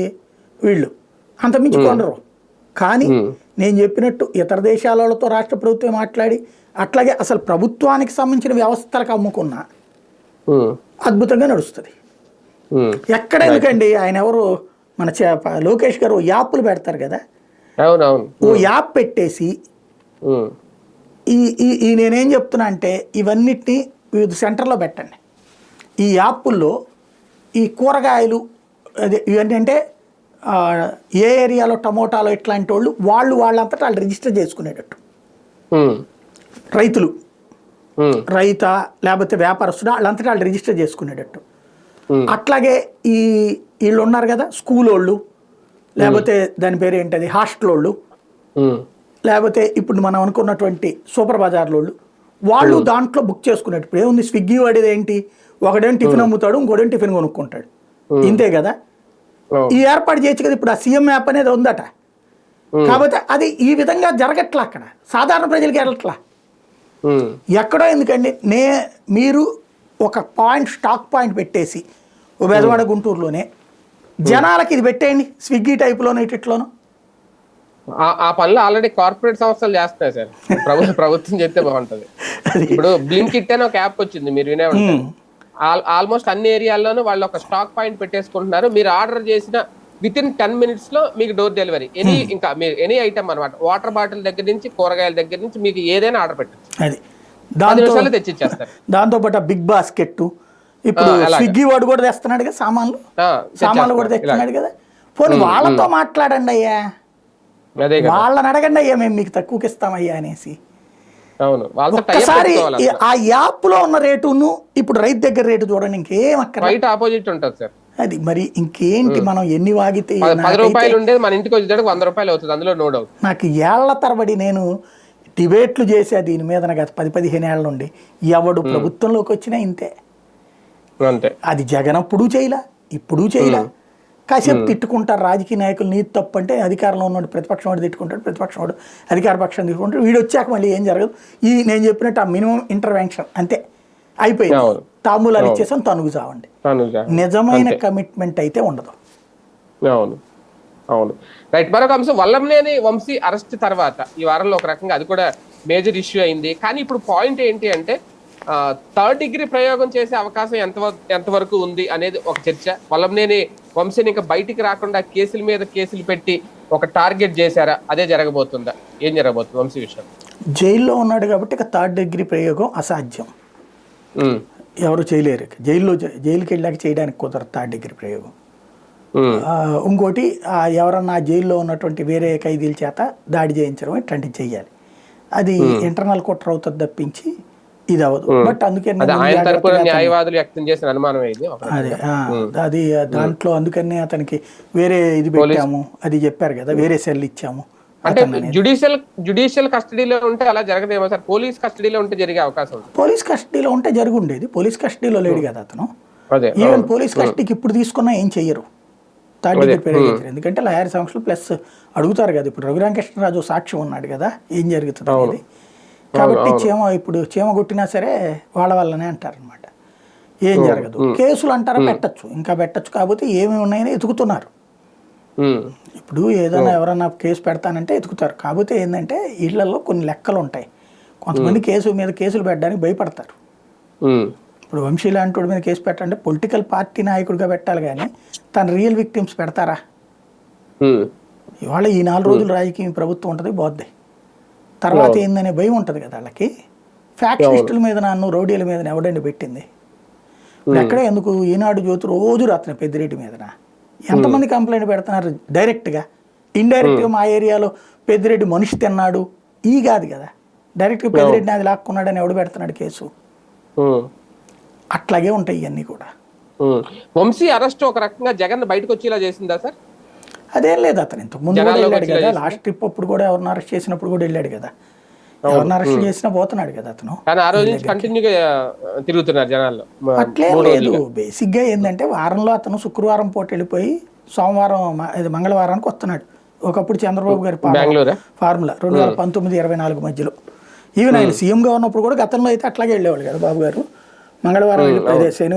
Speaker 2: వీళ్ళు అంతమించి కొనరు. కానీ నేను చెప్పినట్టు ఇతర దేశాలతో రాష్ట్ర ప్రభుత్వం మాట్లాడి, అట్లాగే అసలు ప్రభుత్వానికి సంబంధించిన వ్యవస్థలకు అమ్ముకున్నా అద్భుతంగా నడుస్తుంది. ఎక్కడ ఎందుకండి, ఆయన ఎవరు మన లోకేష్ గారు యాప్లు పెడతారు కదా, ఓ యాప్ పెట్టేసి ఈ నేనేం చెప్తున్నా అంటే ఇవన్నిటిని వివిధ సెంటర్లో పెట్టండి. ఈ యాప్ల్లో ఈ కూరగాయలు అదే ఇవన్నీ అంటే ఏ ఏరియాలో టమోటాలు ఇట్లాంటి వాళ్ళంతటా వాళ్ళు రిజిస్టర్ చేసుకునేటట్టు, రైతులు రైతా లేకపోతే వ్యాపారస్తుడా వాళ్ళంతటా వాళ్ళు రిజిస్టర్ చేసుకునేటట్టు. అట్లాగే వీళ్ళు ఉన్నారు కదా స్కూల్ వాళ్ళు, లేకపోతే దాని పేరు ఏంటది హాస్టల్ వాళ్ళు, లేకపోతే ఇప్పుడు మనం అనుకున్నటువంటి సూపర్ బజార్లోళ్ళు, వాళ్ళు దాంట్లో బుక్ చేసుకునేట్టు. ఇప్పుడు ఏముంది, స్విగ్గీ వాడేది ఏంటి, ఒకడేం టిఫిన్ అమ్ముతాడు, ఇంకోడేం టిఫిన్ కొనుక్కుంటాడు, ఇంతే కదా. ఈ ఏర్పాటు చేయొచ్చు కదా. ఇప్పుడు ఆ సీఎం యాప్ అనేది ఉందట, కాబట్టి అది ఈ విధంగా జరగట్లా, అక్కడ సాధారణ ప్రజలకి వెళ్ళట్లా, ఎక్కడో. ఎందుకండి మీరు ఒక స్టాక్ పాయింట్ పెట్టేసి ఓ బెజవాడ గుంటూరులోనే జనాలకి ఇది పెట్టేయండి, స్విగ్గీ టైప్లోనో ఇట్లోనో.
Speaker 1: ఆ పనులు ఆల్రెడీ కార్పొరేట్ సంస్థలు చేస్తున్నాయి సార్, ప్రభుత్వం చెప్తే బాగుంటది. ఇప్పుడు బ్లింకిట్ అని ఒక యాప్ వచ్చింది, మీరు వినే ఉంటారు. ఆల్మోస్ట్ అన్ని ఏరియాల్లోనూ వాళ్ళు ఒక స్టాక్ పాయింట్ పెట్టేసుకుంటున్నారు. మీరు ఆర్డర్ చేసిన విత్ ఇన్ 10 minutes లో మీకు డోర్ డెలివరీ ఇంకా మీరు ఎనీ ఐటమ్ అనమాట. వాటర్ బాటిల్ దగ్గర నుంచి కూరగాయల దగ్గర నుంచి మీకు ఏదైనా ఆర్డర్ పెట్టచ్చు.
Speaker 2: అది
Speaker 1: 10 నిమిషాల్లో తెచ్చిచ్చేస్తారు.
Speaker 2: దాంతో పాటు బిగ్ బాస్కెట్ ఇప్పుడు స్విగ్గీ వాడు కూడా తెస్తున్నాడు కదా సామాన్లు కూడా తెస్తున్నాడు కదా. పోనీ వాళ్ళతో మాట్లాడండి అయ్యా, వాళ్ళని అడగండి అయ్యా మేము మీకు తక్కువకి ఇస్తామయ్యా అనేసి. ఒక్కసారి ఆ యాప్ లో ఉన్న రేటును ఇప్పుడు రైతు దగ్గర రేటు చూడండి, ఇంకేం అక్కడ
Speaker 1: ఆపోజిట్ ఉంటుంది సార్.
Speaker 2: అది మరి ఇంకేంటి, మనం ఎన్ని వాగితే
Speaker 1: 10 రూపాయలు ఉండేది మన ఇంటికి వచ్చేటప్పుడు 100 రూపాయలు అవుతుంది, అందులో నో డౌట్.
Speaker 2: నాకు ఏళ్ల తరబడి నేను డిబేట్లు చేసా దీని మీద, నాకు 10-15 ఏళ్ళ నుండి ఎవడు ప్రభుత్వంలోకి వచ్చినా ఇంతే. అది జగన్ అప్పుడు చేయలా, ఇప్పుడు చేయలా. కాసేపు తిట్టుకుంటారు రాజకీయ నాయకులు, నీతి తప్పు అంటే అధికారంలో ఉన్నాడు ప్రతిపక్షం వాడు తిట్టుకుంటాడు, ప్రతిపక్షం వాడు అధికార పక్షం తిట్టుకుంటాడు. వీడు వచ్చాక మళ్ళీ ఏం జరగదు. నేను చెప్పినట్టు ఆ మినిమం ఇంటర్వెన్షన్ అంతే అయిపోయింది. తాంబూలాలు ఇచ్చేసాం తనుగు చావండి. నిజమైన కమిట్మెంట్ అయితే ఉండదు.
Speaker 1: అవును అవును రైట్. మరొక అంశం, వల్లంనేని వంశీ అరెస్ట్ తర్వాత ఈ వారంలో ఒక రకంగా అది కూడా మేజర్ ఇష్యూ అయింది. కానీ ఇప్పుడు పాయింట్ ఏంటి అంటే 3rd degree ప్రయోగం చేసే అవకాశం ఎంతవరకు ఉంది అనేది ఒక చర్చ. వల్లంనేని వంశీని ఇంకా బయటికి రాకుండా కేసుల మీద కేసులు పెట్టి ఒక టార్గెట్ చేశారా, అదే జరగబోతుందా, ఏం జరగబోతుంది వంశీ విషయం?
Speaker 2: జైల్లో ఉన్నాడు కాబట్టి ఇక 3rd degree ప్రయోగం అసాధ్యం, ఎవరు చేయలేరు. జైలుకి వెళ్ళాక చేయడానికి కుదరదు 3rd degree ప్రయోగం. ఇంకోటి ఎవరన్నా జైల్లో ఉన్నటువంటి వేరే ఖైదీల చేత దాడి చేయించడం ఇట్లాంటివి చెయ్యాలి. అది ఇంటర్నల్ కుట్ర అవుతుంది తప్పించి ఇది అవ్వదు. బట్ అందుకే అది దాంట్లో అందుకనే అతనికి వేరే ఇది పెట్టాము, అది చెప్పారు కదా, వేరే సెల్ ఇచ్చాము.
Speaker 1: అంటే జ్యుడిషియల్ కస్టడీలో ఉంటే అలా జరగదేమో సార్, పోలీస్ కస్టడీలో ఉంటే జరిగే అవకాశం ఉంది.
Speaker 2: పోలీస్ కస్టడీలో ఉంటే జరుగుండేది, పోలీస్ కస్టడీలో లేడు కదా అతను. ఈవెన్ పోలీస్ కస్టడీకి ఇప్పుడు తీసుకున్నా ఏం చెయ్యరు 3rd degree ప్రయోగించారు. ఎందుకంటే లాయర్ సమక్షంలో ప్లస్ అడుగుతారు కదా. ఇప్పుడు రఘురామకృష్ణరాజు సాక్ష్యం ఉన్నాడు కదా ఏం జరుగుతుంది అనేది. కాబట్టి ఇప్పుడు చీమ కొట్టినా సరే వాళ్ళ వల్లనే అంటారు అనమాట, ఏం జరగదు. కేసులు అంటారా పెట్టచ్చు, ఇంకా పెట్టచ్చు, కాకపోతే ఏమేమి ఉన్నాయని ఎతుకుతున్నారు. ఇప్పుడు ఏదైనా ఎవరన్నా కేసు పెడతానంటే ఎతుకుతారు. కాకపోతే ఏంటంటే ఇళ్లలో కొన్ని లెక్కలు ఉంటాయి. కొంతమంది కేసులు పెట్టడానికి భయపడతారు. ఇప్పుడు వంశీ లాంటి వాడి మీద కేసు పెట్టాలంటే పొలిటికల్ పార్టీ నాయకుడిగా పెట్టాలి, కానీ తన రియల్ విక్టిమ్స్ పెడతారా? ఇవాళ ఈ 4 రోజులు రాజకీయ ప్రభుత్వం ఉంటుంది పోద్ది, తర్వాత ఏందనే భయం ఉంటుంది కదా వాళ్ళకి. ఫ్యాక్షనిస్టుల మీద నన్ను రౌడీల మీద ఎవడండి పెట్టింది? ఎక్కడ ఎందుకు ఈనాడు జ్యోతి రోజు రాత్రి పెద్దిరెడ్డి మీదన ఎంతమంది కంప్లైంట్ పెడుతున్నారు డైరెక్ట్గా. ఇండైరెక్ట్గా మా ఏరియాలో పెద్దిరెడ్డి మనిషి తిన్నాడు ఈ కాదు కదా, డైరెక్ట్గా పెద్దిరెడ్డిని అది లాక్కున్నాడని ఎవడు పెడుతున్నాడు కేసు. అట్లాగే ఉంటాయి ఇవన్నీ కూడా.
Speaker 1: వంశీ అరెస్ట్ ఒక రకంగా జగన్ బయటకు వచ్చేలా చేసిందా సార్?
Speaker 2: అదేం లేదు, అతను ఇంతకు ముందు కూడా వెళ్ళాడు కదా, లాస్ట్ ట్రిప్ అప్పుడు కూడా ఎవరిని అరెస్ట్ చేసినప్పుడు కూడా వెళ్ళాడు కదా, ఎవరిని అరెస్ట్ చేసినా పోతున్నాడు కదా అతను. అట్లేం లేదు. బేసిక్ గా ఏంటంటే వారంలో అతను శుక్రవారం పూట వెళ్ళిపోయి సోమవారం మంగళవారానికి వస్తున్నాడు. ఒకప్పుడు చంద్రబాబు గారి ఫార్ములా 2019-24 మధ్యలో. ఈవెన్ ఆయన సీఎంగా ఉన్నప్పుడు కూడా గతంలో అయితే అట్లాగే వెళ్ళేవాళ్ళు కదా బాబు గారు. మంగళవారం వెళ్ళిపోయి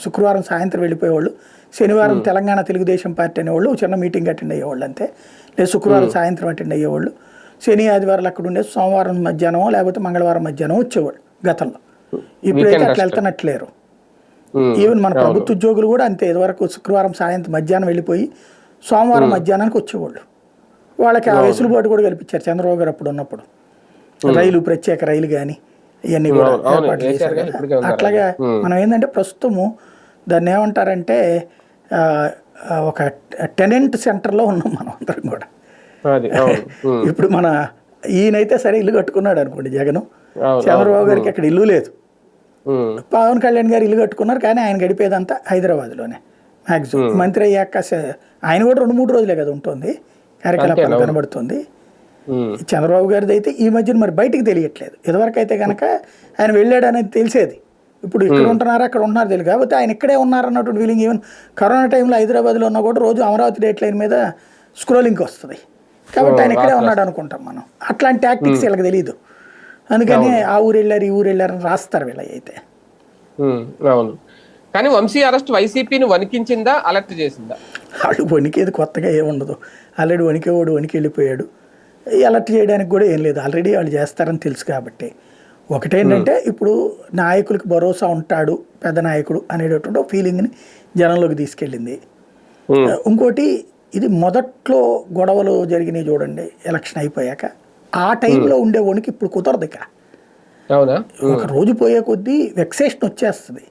Speaker 2: శుక్రవారం సాయంత్రం వెళ్ళిపోయేవాళ్ళు, శనివారం తెలంగాణ తెలుగుదేశం పార్టీ అనేవాళ్ళు చిన్న మీటింగ్ అటెండ్ అయ్యేవాళ్ళు అంతే, లేదా శుక్రవారం సాయంత్రం అటెండ్ అయ్యేవాళ్ళు. శని ఆదివారాలు అక్కడ ఉండే సోమవారం మధ్యాహ్నం లేకపోతే మంగళవారం మధ్యాహ్నం వచ్చేవాళ్ళు గతంలో. ఇప్పుడైతే అట్లా వెళ్తున్నట్లేరు. ఈవెన్ మన ప్రభుత్వ ఉద్యోగులు కూడా అంతే, ఇదివరకు శుక్రవారం సాయంత్రం మధ్యాహ్నం వెళ్ళిపోయి సోమవారం మధ్యాహ్నానికి వచ్చేవాళ్ళు. వాళ్ళకి ఆ వెసులుబాటు కూడా కల్పించారు చంద్రబాబు గారు అప్పుడు ఉన్నప్పుడు. రైలు, ప్రత్యేక రైలు కానీ ఇవన్నీ కూడా ఏర్పాటు చేశారు కదా. అట్లాగే మనం ఏంటంటే ప్రస్తుతము దాన్ని ఏమంటారంటే ఒక టెనెంట్ సెంటర్లో ఉన్నాం మనం అందరం కూడా. ఇప్పుడు మన ఈయనైతే సరే ఇల్లు కట్టుకున్నాడు అనుకోండి జగన్, చంద్రబాబు గారికి అక్కడ ఇల్లు లేదు. పవన్ కళ్యాణ్ గారు ఇల్లు కట్టుకున్నారు, కానీ ఆయన గడిపేదంతా హైదరాబాద్లోనే మ్యాక్సిమం. మంత్రి అయ్యాక ఆయన కూడా 2-3 రోజులే కదా ఉంటుంది, కార్యకలాపాలు కనబడుతుంది. చంద్రబాబు గారిది అయితే ఈ మధ్యన మరి బయటికి తెలియట్లేదు. ఇదివరకు అయితే కనుక ఆయన వెళ్ళాడు అనేది తెలిసేది. ఇప్పుడు ఇక్కడ ఉంటున్నారు అక్కడ ఉంటున్నారు తెలియదు, కాబట్టి ఆయన ఇక్కడే ఉన్నారన్నటువంటి ఫీలింగ్. ఈవెన్ కరోనా టైంలో హైదరాబాద్లో ఉన్నా కూడా రోజు అమరావతి డేట్ లైన్ మీద స్క్రోలింగ్కి వస్తుంది, కాబట్టి ఆయన ఇక్కడే ఉన్నాడు అనుకుంటాం మనం. అట్లాంటి టాక్టిక్స్ వీళ్ళకి తెలియదు, అందుకని ఆ ఊరు వెళ్ళారు ఈ ఊరు వెళ్ళారని రాస్తారు వీళ్ళ అయితే.
Speaker 1: కానీ వంశీ అరెస్ట్ వైసీపీని వణికించిందా, అలర్ట్ చేసిందా?
Speaker 2: వాళ్ళు వణికేది కొత్తగా ఏముండదు, ఆల్రెడీ వణికి వెళ్ళిపోయాడు. అలర్ట్ చేయడానికి కూడా ఏం లేదు, ఆల్రెడీ వాళ్ళు చేస్తారని తెలుసు కాబట్టి. ఒకటేంటంటే ఇప్పుడు నాయకులకి భరోసా ఉంటాడు పెద్ద నాయకుడు అనేటటువంటి ఒక ఫీలింగ్ని జనంలోకి తీసుకెళ్ళింది. ఇంకోటి ఇది మొదట్లో గొడవలు జరిగినాయి చూడండి ఎలక్షన్ అయిపోయాక, ఆ టైంలో ఉండేవాడికి ఇప్పుడు కుదరదు. ఇక ఒక రోజు పోయే కొద్దీ వెక్సేషన్ వచ్చేస్తుంది.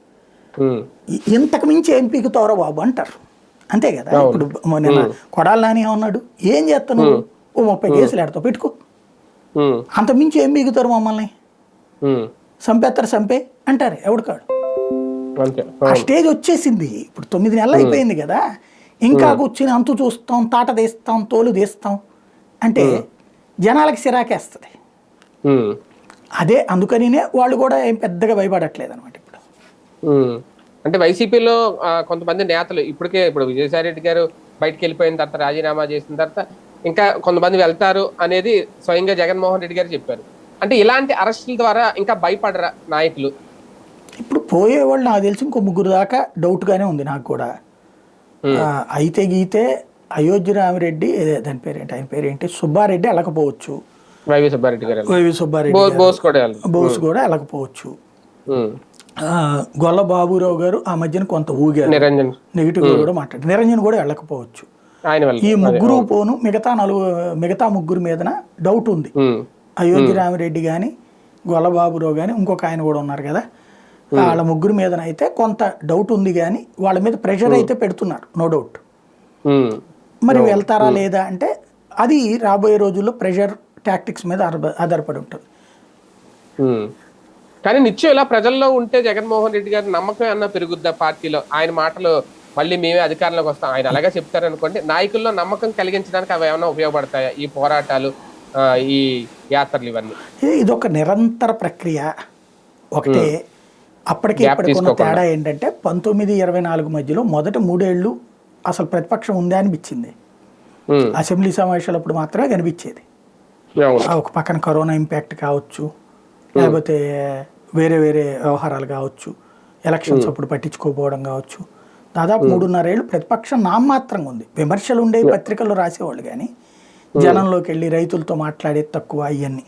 Speaker 2: ఇంతకు మించి ఏం పీకుతారో బాబు అంటారు, అంతే కదా. ఇప్పుడు నిన్న కొడాలి నాని ఏమన్నాడు, ఏం చేస్తాను ఓ 30 కేసులు ఆడతావు పెట్టుకో, అంత మించి ఏం పీకుతారు మమ్మల్ని, చంపేస్తారు చంపే అంటారు ఎవడికాడు. ఆ స్టేజ్ వచ్చేసింది, ఇప్పుడు 9 నెలలు అయిపోయింది కదా. ఇంకా కూర్చుని అంతు చూస్తాం, తాట తీస్తాం, తోలు తీస్తాం అంటే జనాలకి సిరాకేస్తుంది. అదే అందుకనినే వాళ్ళు కూడా ఏం పెద్దగా భయపడట్లేదు అనమాట ఇప్పుడు.
Speaker 1: అంటే వైసీపీలో కొంతమంది నేతలు ఇప్పటికే, ఇప్పుడు విజయసాయి రెడ్డి గారు బయటకు వెళ్ళిపోయిన తర్వాత, రాజీనామా చేసిన తర్వాత ఇంకా కొంతమంది వెళ్తారు అనేది స్వయంగా జగన్మోహన్ రెడ్డి గారు చెప్పారు. అంటే ఇలాంటి అరెస్టుల ద్వారా ఇంకా భయపడరా నాయకులు?
Speaker 2: ఇప్పుడు పోయేవాళ్ళు నాకు తెలిసి ఇంకో 3 దాకా డౌట్గానే ఉంది నాకు కూడా. అయితే గీతే అయోధ్య రామిరెడ్డి, దాని పేరేంటి, ఆయన పేరేంటి, సుబ్బారెడ్డి వెళ్ళకపోవచ్చు,
Speaker 1: వైవి సుబ్బారెడ్డి గారు,
Speaker 2: బోస్ కూడా వెళ్ళకపోవచ్చు, గొల్ల బాబురావు గారు ఆ మధ్యన కొంత ఊగారు, నెగిటివ్ కూడా మాట్లాడారు, నిరంజన్ కూడా వెళ్ళకపోవచ్చు. ఈ ముగ్గురు పోను మిగతా ముగ్గురు మీదన డౌట్ ఉంది. అయోధ్య రామిరెడ్డి కానీ, గొల్ల బాబురావు కానీ, ఇంకొక ఆయన కూడా ఉన్నారు కదా, వాళ్ళ ముగ్గురు మీదన అయితే కొంత డౌట్ ఉంది. కానీ వాళ్ళ మీద ప్రెషర్ అయితే పెడుతున్నారు, నో డౌట్. మరి వెళ్తారా లేదా అంటే అది రాబోయే రోజుల్లో ప్రెషర్ టాక్టిక్స్ మీద ఆధారపడి ఉంటుంది.
Speaker 1: కానీ నిత్యం ఇలా ప్రజల్లో ఉంటే జగన్మోహన్ రెడ్డి గారి నమ్మకం అన్న పెరుగుద్దా పార్టీలో? ఆయన మాటలు మళ్ళీ మేమే అధికారంలోకి వస్తాం ఆయన అలాగే చెప్తారు అనుకోండి, నాయకుల్లో నమ్మకం కలిగించడానికి అవి ఏమైనా ఉపయోగపడతాయా ఈ పోరాటాలు, ఈ యాత్రలు ఇవన్నీ?
Speaker 2: ఇది ఒక నిరంతర ప్రక్రియ. ఒకటే అప్పటికి ఇప్పటికున్న తేడా ఏంటంటే 19-24 మధ్యలో మొదటి 3 ఏళ్ళు అసలు ప్రతిపక్షం ఉందే అనిపించింది. అసెంబ్లీ సమావేశాలప్పుడు మాత్రమే కనిపించేది. ఒక పక్కన కరోనా ఇంపాక్ట్ కావచ్చు, లేకపోతే వేరే వేరే వ్యవహారాలు కావచ్చు, ఎలక్షన్స్ అప్పుడు పట్టించుకోకపోవడం కావచ్చు. దాదాపు 3.5 ఏళ్ళు ప్రతిపక్షం నామమాత్రంగా ఉంది. విమర్శలు ఉండే పత్రికల్లో రాసేవాళ్ళు కానీ జనంలోకి వెళ్ళి రైతులతో మాట్లాడేది తక్కువ. ఇవన్నీ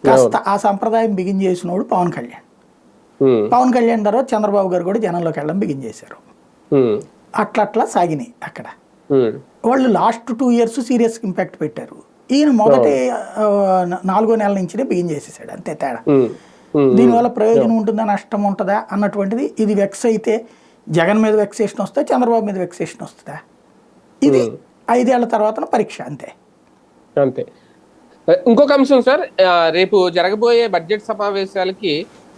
Speaker 2: కాస్త ఆ సంప్రదాయం బిగిన్ చేసినోడు పవన్ కళ్యాణ్. పవన్ కళ్యాణ్ తర్వాత చంద్రబాబు గారు కూడా జనంలోకి వెళ్ళడం బిగిన్ చేశారు. అట్లా సాగినాయి అక్కడ. వాళ్ళు లాస్ట్ 2 ఇయర్స్ సీరియస్ ఇంపాక్ట్ పెట్టారు. ఈయన మొదటి 4వ నెల నుంచినే బిగిన్ చేసేసాడు, అంతే తేడా. దీనివల్ల ప్రయోజనం ఉంటుందా నష్టం ఉంటుందా అన్నటువంటిది, ఇది వెక్స్ అయితే జగన్ మీద వెక్సేషన్ వస్తే చంద్రబాబు మీద వెక్సేషన్ వస్తుందా, ఇది 5 ఏళ్ల తర్వాత పరీక్ష, అంతే.
Speaker 1: అంతే. ఇంకొక అంశం సార్, రేపు జరగబోయే బడ్జెట్ సమావేశాలకి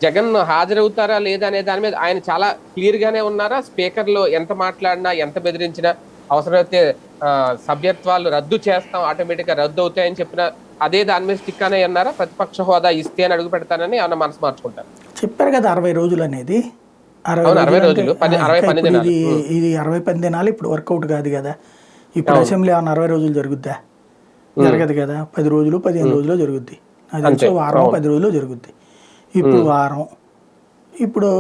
Speaker 1: జగన్ హాజరవుతారా లేదా అనే దాని మీద ఆయన చాలా క్లియర్ గానే ఉన్నారా? స్పీకర్లు ఎంత మాట్లాడినా ఎంత బెదిరించినా అవసరమైతే సభ్యత్వాలు రద్దు చేస్తాం, ఆటోమేటిక్ గా రద్దు అవుతాయని చెప్పిన అదే దాని మీద స్టిక్ అనే అన్నారా? ప్రతిపక్ష హోదా ఇస్తే అని అడుగు పెడతానని ఏమన్నా మనసు మార్చుకుంటారు?
Speaker 2: చెప్పారు కదా 60 రోజులు అనేది.
Speaker 1: 60 రోజులు
Speaker 2: ఇది 60 పని దినాలు ఇప్పుడు వర్కౌట్ కాదు కదా. ఇప్పుడు అసెంబ్లీ ఏమన్నా 60 రోజులు జరుగుద్దా? జరగదు కదా. 10 రోజులు 15 రోజులు జరుగుద్ది. అది తెలిసి వారం 10 రోజులు జరుగుద్ది. ఇప్పుడు వారం. ఇప్పుడు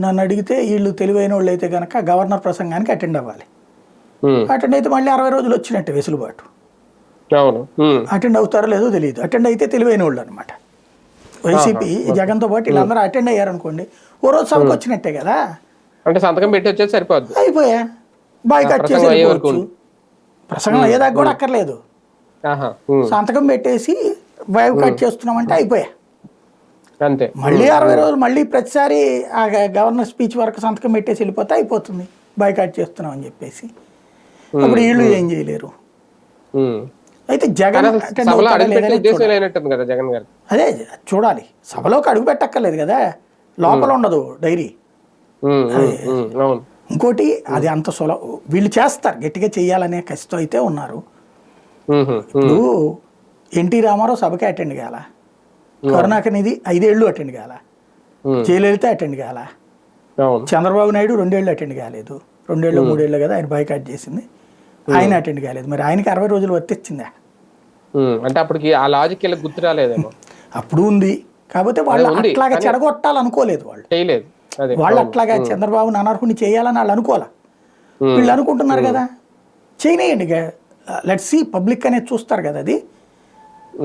Speaker 2: నన్ను అడిగితే వీళ్ళు తెలివైన వాళ్ళు అయితే కనుక గవర్నర్ ప్రసంగానికి అటెండ్ అవ్వాలి. అటెండ్ అయితే మళ్ళీ 60 రోజులు వచ్చినట్టే వెసులుబాటు. అటెండ్ అవుతారో లేదో తెలియదు. అటెండ్ అయితే తెలివైన వాళ్ళు అనమాట. వైసీపీ జగన్తో పాటు వీళ్ళందరూ అటెండ్ అయ్యారనుకోండి, ఓ రోజు సభకు వచ్చినట్టే కదా.
Speaker 1: అంటే సంతకం పెట్టి వచ్చేది సరిపోద్ది,
Speaker 2: అయిపోయా బాయ్ కట్ చేసి ప్రసంగం అయ్యేదాకా కూడా అక్కర్లేదు. సంతకం పెట్టేసి బాయ్ కట్ చేస్తున్నామంటే అయిపోయా,
Speaker 1: అంతే.
Speaker 2: మళ్ళీ 60 రోజులు మళ్ళీ ప్రతిసారి ఆ గవర్నర్ స్పీచ్ వరకు సంతకం పెట్టేసి వెళ్ళిపోతే అయిపోతుంది, బాయ్ కట్ చేస్తున్నాం అని చెప్పేసి. అప్పుడు వీళ్ళు ఏం చేయలేరు. అయితే జగన్ అదే చూడాలి. సభలోకి అడుగు పెట్టక్కర్లేదు కదా, లోపల ఉండదు డైరీ. ఇంకోటి అది అంత వీళ్ళు చేస్తారు, గట్టిగా చెయ్యాలనే కసితో అయితే ఉన్నారు. ఇప్పుడు ఎన్టీ రామారావు సభకి అటెండ్ కాల, కరుణాకర్నిధి 5 ఏళ్ళు అటెండ్ కాల, జయలలిత అటెండ్ కాల, చంద్రబాబు నాయుడు 2 ఏళ్ళు అటెండ్ కాలేదు. 2 ఏళ్ళు 3 ఏళ్ళు కదా ఆయన బాయ్కాట్ చేసింది, ఆయన అటెండ్ కాలేదు. మరి ఆయనకి 60 రోజులు వర్తిచ్చిందా?
Speaker 1: అంటే అప్పటికి ఆ లాజిక్ గుర్తు రాలేదేమో.
Speaker 2: అప్పుడు ఉంది, కాకపోతే వాళ్ళు అట్లాగా చెడగొట్టాలనుకోలేదు. వాళ్ళు అట్లాగా చంద్రబాబుని అనర్హుని చేయాలని వాళ్ళు అనుకోలే. వీళ్ళు అనుకుంటున్నారు కదా, చేయనేయండి, లెట్స్ సీ, పబ్లిక్ అనేది చూస్తారు కదా. అది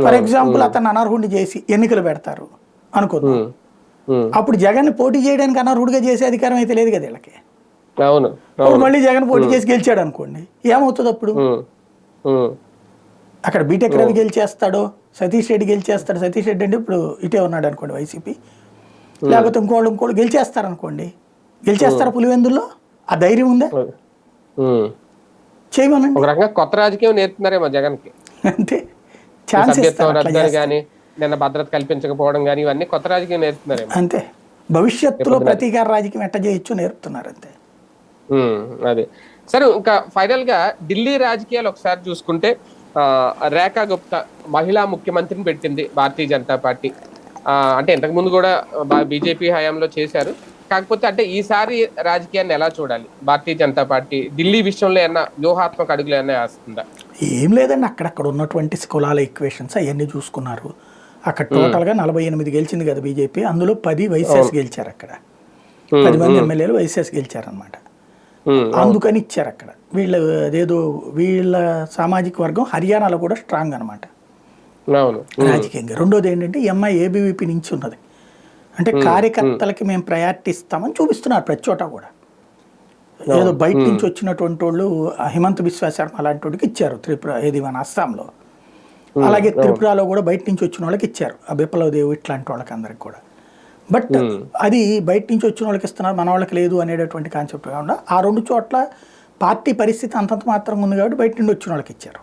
Speaker 2: ఫర్ ఎగ్జాంపుల్ అతను అనర్హుని చేసి ఎన్నికలు పెడతారు, అనుకుందాం.
Speaker 1: ఉమ్, ఉమ్,
Speaker 2: అప్పుడు జగన్ పోటీ చేయడానికి అనర్హుడిగా చేసే అధికారం అయితే లేదు కదా వీళ్ళకి.
Speaker 1: అవును
Speaker 2: అప్పుడు
Speaker 1: అవును.
Speaker 2: మళ్ళీ జగన్ పోటీ
Speaker 1: ఉమ్,
Speaker 2: చేసి గెలిచాడు అనుకోండి, ఏమవుతుంది అప్పుడు?
Speaker 1: ఉమ్, ఉమ్,
Speaker 2: అక్కడ బీటెక్ రవి
Speaker 1: ఉమ్,
Speaker 2: గెలిచేస్తాడో, సతీష్ రెడ్డి గెలిచేస్తాడు. సతీష్ రెడ్డి అంటే ఇప్పుడు ఇటే ఉన్నాడు అనుకోండి వైసీపీ,
Speaker 1: ఉమ్,
Speaker 2: లేకపోతే ఇంకోళ్ళు గెలిచేస్తారు అనుకోండి.
Speaker 1: ఉమ్,
Speaker 2: గెలిచేస్తారా పులివెందుల్లో? ఆ ధైర్యం ఉందా?
Speaker 1: ఉమ్.
Speaker 2: చేయమనండి.
Speaker 1: ఒక రకంగా కొత్త రాజకీయం నేర్పుతున్నారేమో జగన్ కి.
Speaker 2: అంటే
Speaker 1: ఈ
Speaker 2: ఛాన్స్
Speaker 1: సభ్యత్వం
Speaker 2: ఇస్తారు అట్లా
Speaker 1: రద్దు అని
Speaker 2: చేస్తే.
Speaker 1: కానీ, నిన్న భద్రత కల్పించకపోవడం కానీ, ఇవన్నీ కొత్త రాజకీయం నేర్పుతున్నారేమో
Speaker 2: అంతే, భవిష్యత్తులో
Speaker 1: రేపొద్దున.
Speaker 2: ప్రతీకార రాజకీయం ఎట్ట చేయొచ్చు నేర్పుతున్నారు అంతే.
Speaker 1: ఉమ్, అదే. సరే, ఇంకా ఫైనల్ గా ఢిల్లీ రాజకీయాలు ఒకసారి చూసుకుంటే, ఆ రేఖా గుప్తా మహిళా ముఖ్యమంత్రిని పెట్టింది భారతీయ జనతా పార్టీ. అంటే ఇంతకు ముందు కూడా బీజేపీ హయాంలో చేశారు. కాకపోతే అంటే ఈసారి రాజకీయాన్ని ఎలా చూడాలి? భారతీయ జనతా పార్టీ ఢిల్లీ విషయంలో ఏమన్నా వ్యూహాత్మక అడుగులు ఏమన్నా వేస్తుందా?
Speaker 2: ఏం లేదండి, అక్కడక్కడ ఉన్నటువంటి కులాల ఈక్వేషన్స్ అవన్నీ చూసుకున్నారు. అక్కడ టోటల్గా 48 గెలిచింది కదా బీజేపీ, అందులో 10 వైసీఎస్ గెలిచారు. అక్కడ 10 మంది ఎమ్మెల్యేలు వైసీఎస్ గెలిచారనమాట. అందుకని ఇచ్చారు అక్కడ. వీళ్ళ సామాజిక వర్గం హర్యానాలో కూడా స్ట్రాంగ్ అనమాట
Speaker 1: అవును.
Speaker 2: రాజకీయంగా. రెండోది ఏంటంటే ఎంఐ ఏబీవీపీ నుంచి ఉన్నది, అంటే కార్యకర్తలకి మేము ప్రయారిటీ ఇస్తామని చూపిస్తున్నారు ప్రతి చోట కూడా. ఏదో బయట నుంచి వచ్చినటువంటి వాళ్ళు హిమంత్ బిశ్వా శర్మ అలాంటి వాడికి ఇచ్చారు త్రిపుర, ఏది మన అస్సాంలో. అలాగే త్రిపురలో కూడా బయట నుంచి వచ్చిన వాళ్ళకి ఇచ్చారు, ఆ బిప్లవ్ దేవ్ ఇట్లాంటి వాళ్ళకి అందరికి కూడా. బట్ అది బయట నుంచి వచ్చిన వాళ్ళకి ఇస్తున్నారు, మన వాళ్ళకి లేదు అనేటటువంటి కాన్సెప్ట్ కాకుండా ఆ 2 చోట్ల పార్టీ పరిస్థితి అంతంత మాత్రంగా ఉంది కాబట్టి బయట నుండి వచ్చిన వాళ్ళకి ఇచ్చారు.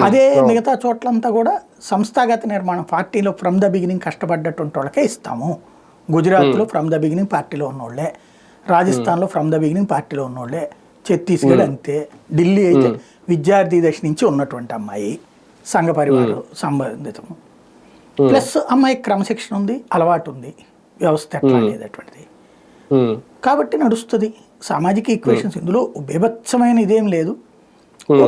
Speaker 2: అదే మిగతా చోట్లంతా కూడా సంస్థాగత నిర్మాణం, పార్టీలో ఫ్రమ్ ద బిగినింగ్ కష్టపడ్డటువంటి వాళ్ళకే ఇస్తాము. గుజరాత్లో ఫ్రమ్ ద బిగినింగ్ పార్టీలో ఉన్నోళ్ళే, రాజస్థాన్లో ఫ్రమ్ ద బిగినింగ్ పార్టీలో ఉన్నోళ్ళే, ఛత్తీస్గఢ్ అంతే, ఢిల్లీ అయితే విద్యార్థి దశ నుంచి ఉన్నటువంటి అమ్మాయి, సంఘ పరివారం సంబంధితం, ప్లస్ అమ్మాయికి క్రమశిక్షణ ఉంది, అలవాటు ఉంది, వ్యవస్థ ఎట్లా అనేటటువంటిది కాబట్టి నడుస్తుంది. సామాజిక ఈక్వేషన్స్ ఇందులో బీభత్సమైన ఇదేం లేదు,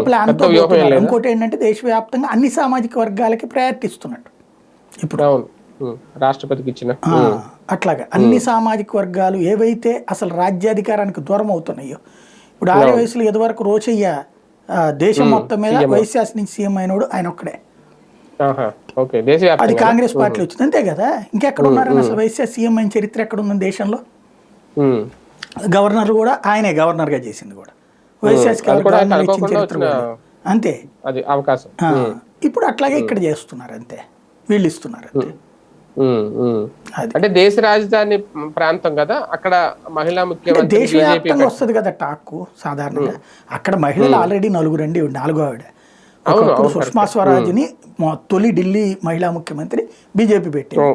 Speaker 2: ప్లాన్తో పోతున్నారు. ఇంకోటి ఏంటంటే దేశవ్యాప్తంగా అన్ని సామాజిక వర్గాలకి ప్రయారిటీ ఇస్తున్నట్టు ఇప్పుడు
Speaker 1: రాష్ట్రపతికి ఇచ్చిన
Speaker 2: అట్లాగా అన్ని సామాజిక వర్గాలు ఏవైతే అసలు రాజ్యాధికారానికి దూరం అవుతున్నాయో. ఇప్పుడు ఆర్య వయసులో ఇదివరకు రోచయ్య దేశం మొత్తం మీద వైశ్యాస్ నుంచి సీఎం అయినోడు ఆయన ఒక్కడే, అది కాంగ్రెస్ పార్టీలో వచ్చింది అంతే కదా. ఇంకెక్కడ ఉన్నారని అసలు వైశ్యాస్ సీఎం అయిన చరిత్ర ఎక్కడ ఉందని దేశంలో? గవర్నర్ కూడా ఆయనే గవర్నర్గా చేసింది కూడా, వైశ్యాస్ గవర్నర్ ఇచ్చిన చరిత్ర కూడా అంతే.
Speaker 1: అది అవకాశం.
Speaker 2: ఇప్పుడు అట్లాగే ఇక్కడ చేస్తున్నారు అంతే, వీళ్ళు ఇస్తున్నారు అంతే.
Speaker 1: అంటే దేశ రాజధాని ప్రాంతం కదా, అక్కడ మహిళా ముఖ్యమంత్రి
Speaker 2: దేశవ్యాప్తంగా వస్తుంది కదా టాక్ సాధారణంగా. అక్కడ మహిళలు ఆల్రెడీ 4 అండి, 4వ ఆవిడ. ఒకప్పుడు సుష్మా స్వరాజ్ని తొలి ఢిల్లీ మహిళా ముఖ్యమంత్రి బీజేపీ పెట్టింది.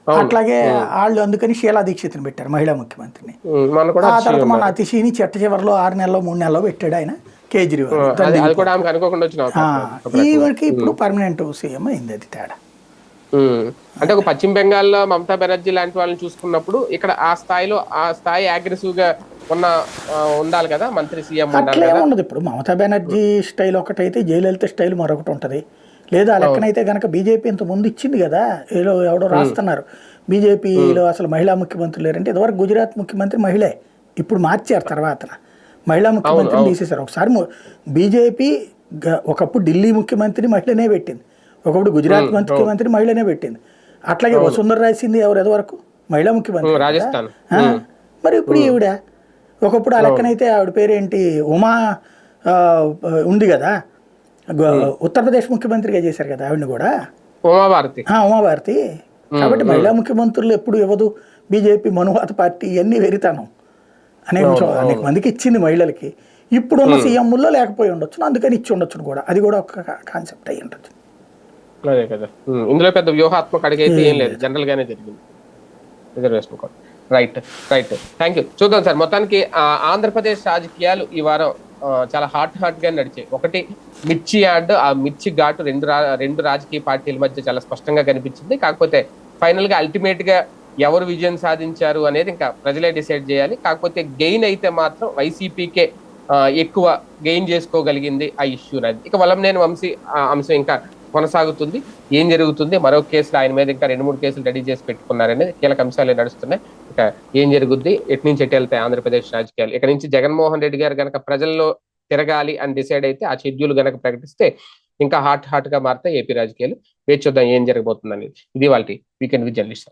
Speaker 2: అట్లాగే వాళ్ళు అందుకని షీలా దీక్షిత్ని పెట్టారు మహిళా ముఖ్యమంత్రిని. ఆ తర్వాత మన అతిశీని చెట్ట చివరిలో 6 నెలల్లో 3 నెలల్లో పెట్టాడు ఆయన కేజ్రీవాల్. ఈవిడికి ఇప్పుడు పర్మనెంట్ సీఎం అయింది, అది తేడా.
Speaker 1: అంటే ఒక పశ్చిమ బెంగాల్లో మమతా బెనర్జీ లాంటి వాళ్ళని చూసుకున్నప్పుడు ఇక్కడ ఆ స్థాయి అగ్రెసివ్ గా ఉండాలి కదా మంత్రి, సీఎం
Speaker 2: అట్లే ఉండదు. ఇప్పుడు మమతా బెనర్జీ స్టైల్ ఒకటైతే జయలలిత స్టైల్ మరొకటి ఉంటుంది. లేదా లెక్కనైతే కనుక బీజేపీ ఇంత ముందు ఇచ్చింది కదా, ఎవడో రాస్తున్నారు బీజేపీలో అసలు మహిళా ముఖ్యమంత్రులు లేరంటే. ఇదివరకు గుజరాత్ ముఖ్యమంత్రి మహిళే, ఇప్పుడు మార్చారు తర్వాత మహిళా ముఖ్యమంత్రిని తీసేశారు. ఒకసారి బీజేపీ ఒకప్పుడు ఢిల్లీ ముఖ్యమంత్రిని మహిళనే పెట్టింది, ఒకప్పుడు గుజరాత్ ముఖ్యమంత్రి మహిళనే పెట్టింది. అట్లాగే వసుంధర రాజ్ సింధియా ఎవరు ఎదవరకు మహిళా ముఖ్యమంత్రి, మరి ఇప్పుడు ఈవిడ ఒకప్పుడు ఆ లెక్కనైతే ఆవిడ పేరేంటి ఉమా ఉంది కదా, ఉత్తరప్రదేశ్ ముఖ్యమంత్రిగా చేశారు కదా ఆవిడని కూడా, ఉమాభారతి. కాబట్టి మహిళా ముఖ్యమంత్రులు ఎప్పుడు ఇవ్వదు బీజేపీ, మనువాత పార్టీ, ఇవన్నీ వెరితాను అనేక మందికి ఇచ్చింది మహిళలకి. ఇప్పుడున్న సీఎంలో లేకపోయి ఉండొచ్చు, అందుకని ఇచ్చి ఉండొచ్చు కూడా, అది కూడా ఒక కాన్సెప్ట్ అయ్యి ఉంటుంది.
Speaker 1: అదే కదా, ఇందులో పెద్ద వ్యూహాత్మక అడిగి అయితే ఏం లేదు, జనరల్ గానే జరిగింది రిజర్వేషన్ కూడా. రైట్. Thank you. చూద్దాం సార్, మొత్తానికి ఆంధ్రప్రదేశ్ రాజకీయాలు ఈ వారం చాలా హాట్ గా నడిచాయి. ఒకటి మిర్చి యార్డ్, ఆ మిర్చి ఘాటు రెండు రాజకీయ పార్టీల మధ్య చాలా స్పష్టంగా కనిపించింది. కాకపోతే ఫైనల్ గా అల్టిమేట్ గా ఎవరు విజయం సాధించారు అనేది ఇంకా ప్రజలే డిసైడ్ చేయాలి. కాకపోతే గెయిన్ అయితే మాత్రం వైసీపీకే ఎక్కువ గెయిన్ చేసుకోగలిగింది ఆ ఇష్యూ అనేది. ఇక వలంనేని వంశీ అంశం ఇంకా కొనసాగుతుంది, ఏం జరుగుతుంది, మరో కేసులు ఆయన మీద ఇంకా 2-3 కేసులు రెడీ చేసి పెట్టుకున్నారనేది కీలక అంశాలు నడుస్తున్నాయి. ఇక ఏం జరుగుద్ది, ఎటు నుంచి ఎటు వెళ్తాయి ఆంధ్రప్రదేశ్ రాజకీయాలు. ఇక నుంచి జగన్మోహన్ రెడ్డి గారు గనక ప్రజల్లో తిరగాలి అని డిసైడ్ అయితే, ఆ షెడ్యూల్ గనక ప్రకటిస్తే ఇంకా హాట్ గా మారితే ఏపీ రాజకీయాలు వేచి చూద్దాం ఏం జరగబోతుంది అనేది. ఇది వాళ్ళ వీకెండ్ విత్ జర్నలిస్ట్.